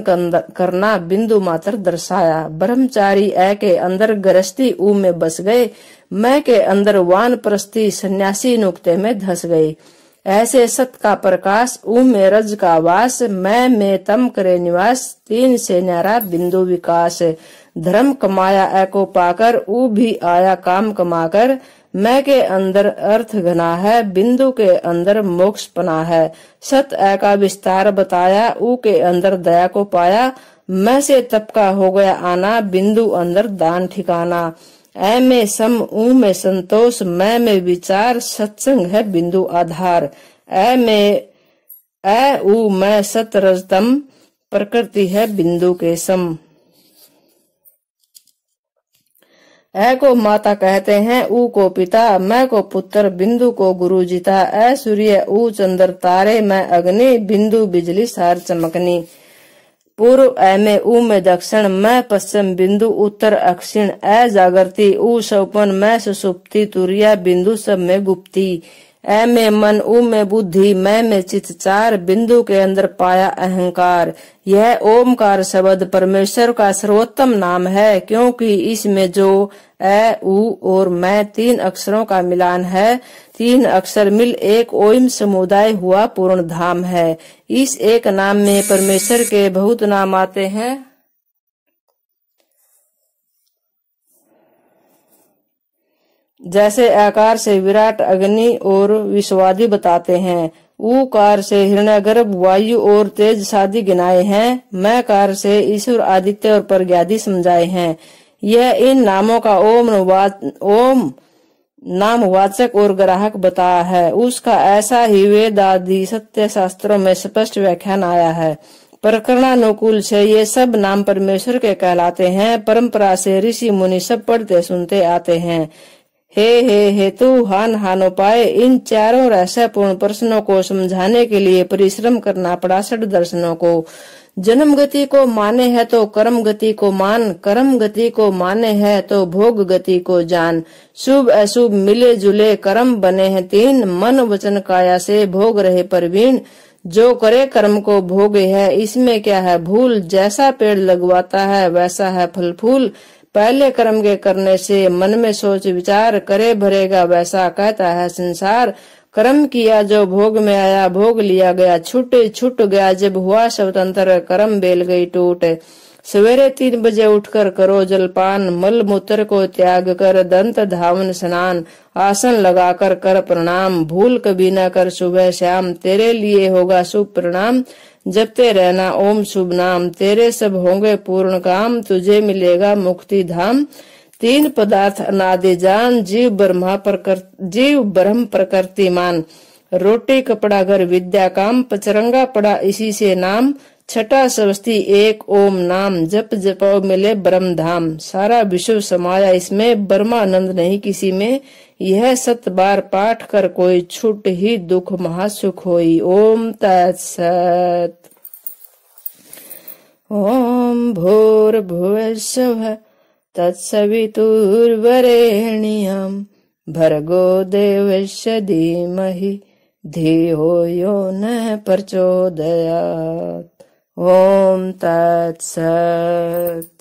करना बिंदु मात्र दर्शाया। ब्रह्मचारी ऐ के अंदर गृहस्थी ऊ में बस गए, मैं के अंदर वानप्रस्थी सन्यासी नुक्ते में धस गए। ऐसे सत का प्रकाश ऊ में रज का वास, मैं में तम करे निवास। तीन से न्यारा बिंदु विकास। धर्म कमाया ऐ को पाकर, ऊ भी आया काम कमाकर। मैं के अंदर अर्थ घना है, बिंदु के अंदर मोक्ष पना है। सत ऐ का विस्तार बताया, ऊ के अंदर दया को पाया। मैं से तप का हो गया आना, बिंदु अंदर दान ठिकाना। ऐ में सम ऊ में संतोष, मैं में विचार। सत्संग है बिंदु आधार। ऐ में ऐ ऊ मैं सत रजतम, प्रकृति है बिंदु के सम। ऐ को माता कहते हैं, ऊ को पिता, मैं को पुत्र, बिंदु को गुरु जिता। ऐ सूर्य ऊ चंद्र तारे, मैं अग्नि, बिंदु बिजली सार चमकनी। पूर्व ऐ में ऊ में दक्षिण, मैं पश्चिम, बिंदु उत्तर अक्षिण। ऐ जागृति ऊ सौपन, मैं सुसुप्ति, तुरिया बिंदु सब में गुप्ती। ऐ में मन ऊ में बुद्धि, मैं में चित्त चार। बिंदु के अंदर पाया अहंकार। यह ओमकार शब्द परमेश्वर का सर्वोत्तम नाम है, क्योंकि इसमें जो ऐ ऊ और मैं तीन अक्षरों का मिलान है। तीन अक्षर मिल एक ओम समुदाय हुआ पूर्ण धाम है। इस एक नाम में परमेश्वर के बहुत नाम आते हैं। जैसे आकार से विराट, अग्नि और विश्वादि बताते हैं। ऊकार से हिरण्यगर्भ वायु और तेज सादि गिनाए हैं। मैं कार से ईश्वर आदित्य और प्रज्ञादि समझाए हैं। यह इन नामों का ओम नाम वाचक और ग्राहक बताया है। उसका ऐसा ही वेद आदि सत्य शास्त्रों में स्पष्ट व्याख्यान आया है। प्रकरणानुकूल से ये सब नाम परमेश्वर के कहलाते हैं। परंपरा से ऋषि मुनि सब पढ़ते सुनते आते हैं। हे हेतु हान हानोपाय, इन चारों रहस्यपूर्ण प्रश्नों को समझाने के लिए परिश्रम करना पड़ा। षड दर्शनों को जन्म गति को माने है तो कर्म गति को मान, कर्म गति को माने है तो भोग गति को जान। शुभ अशुभ मिले जुले कर्म बने हैं तीन, मन वचन काया से भोग रहे परवीन। जो करे कर्म को भोगे है, इसमें क्या है भूल। जैसा पेड़ लगवाता है वैसा है फल फूल। पहले कर्म के करने से मन में सोच विचार करे भरेगा, वैसा कहता है संसार। कर्म किया जो भोग में आया, भोग लिया गया छूट गया। जब हुआ स्वतंत्र कर्म बेल गई टूट। सवेरे 3 बजे उठकर करो जलपान, मल मूत्र को त्याग कर दंत धावन स्नान। आसन लगाकर कर प्रणाम, भूल कभी न कर सुबह शाम। तेरे लिए होगा शुभ परिणाम, जपते रहना ओम शुभ नाम। तेरे सब होंगे पूर्ण काम, तुझे मिलेगा मुक्ति धाम। 3 पदार्थ अनादि जान, जीव ब्रह्म प्रकृतिमान। रोटी कपड़ा घर विद्या काम, पचरंगा पड़ा इसी से नाम। छठा सवस्ती एक ओम नाम, जप जपो मिले ब्रह्म धाम। सारा विश्व समाया इसमें, ब्रह्मानंद नहीं किसी में। यह 7 बार पाठ कर कोई, छूट ही दुख महासुख होई। ओम तत्सत। ओम भूर्भुवस्सुः तत्सवितुर्वरेण्यं भर्गो देवस्य धीमहि धियो यो न प्रचोदयात्। ओम तत्सत।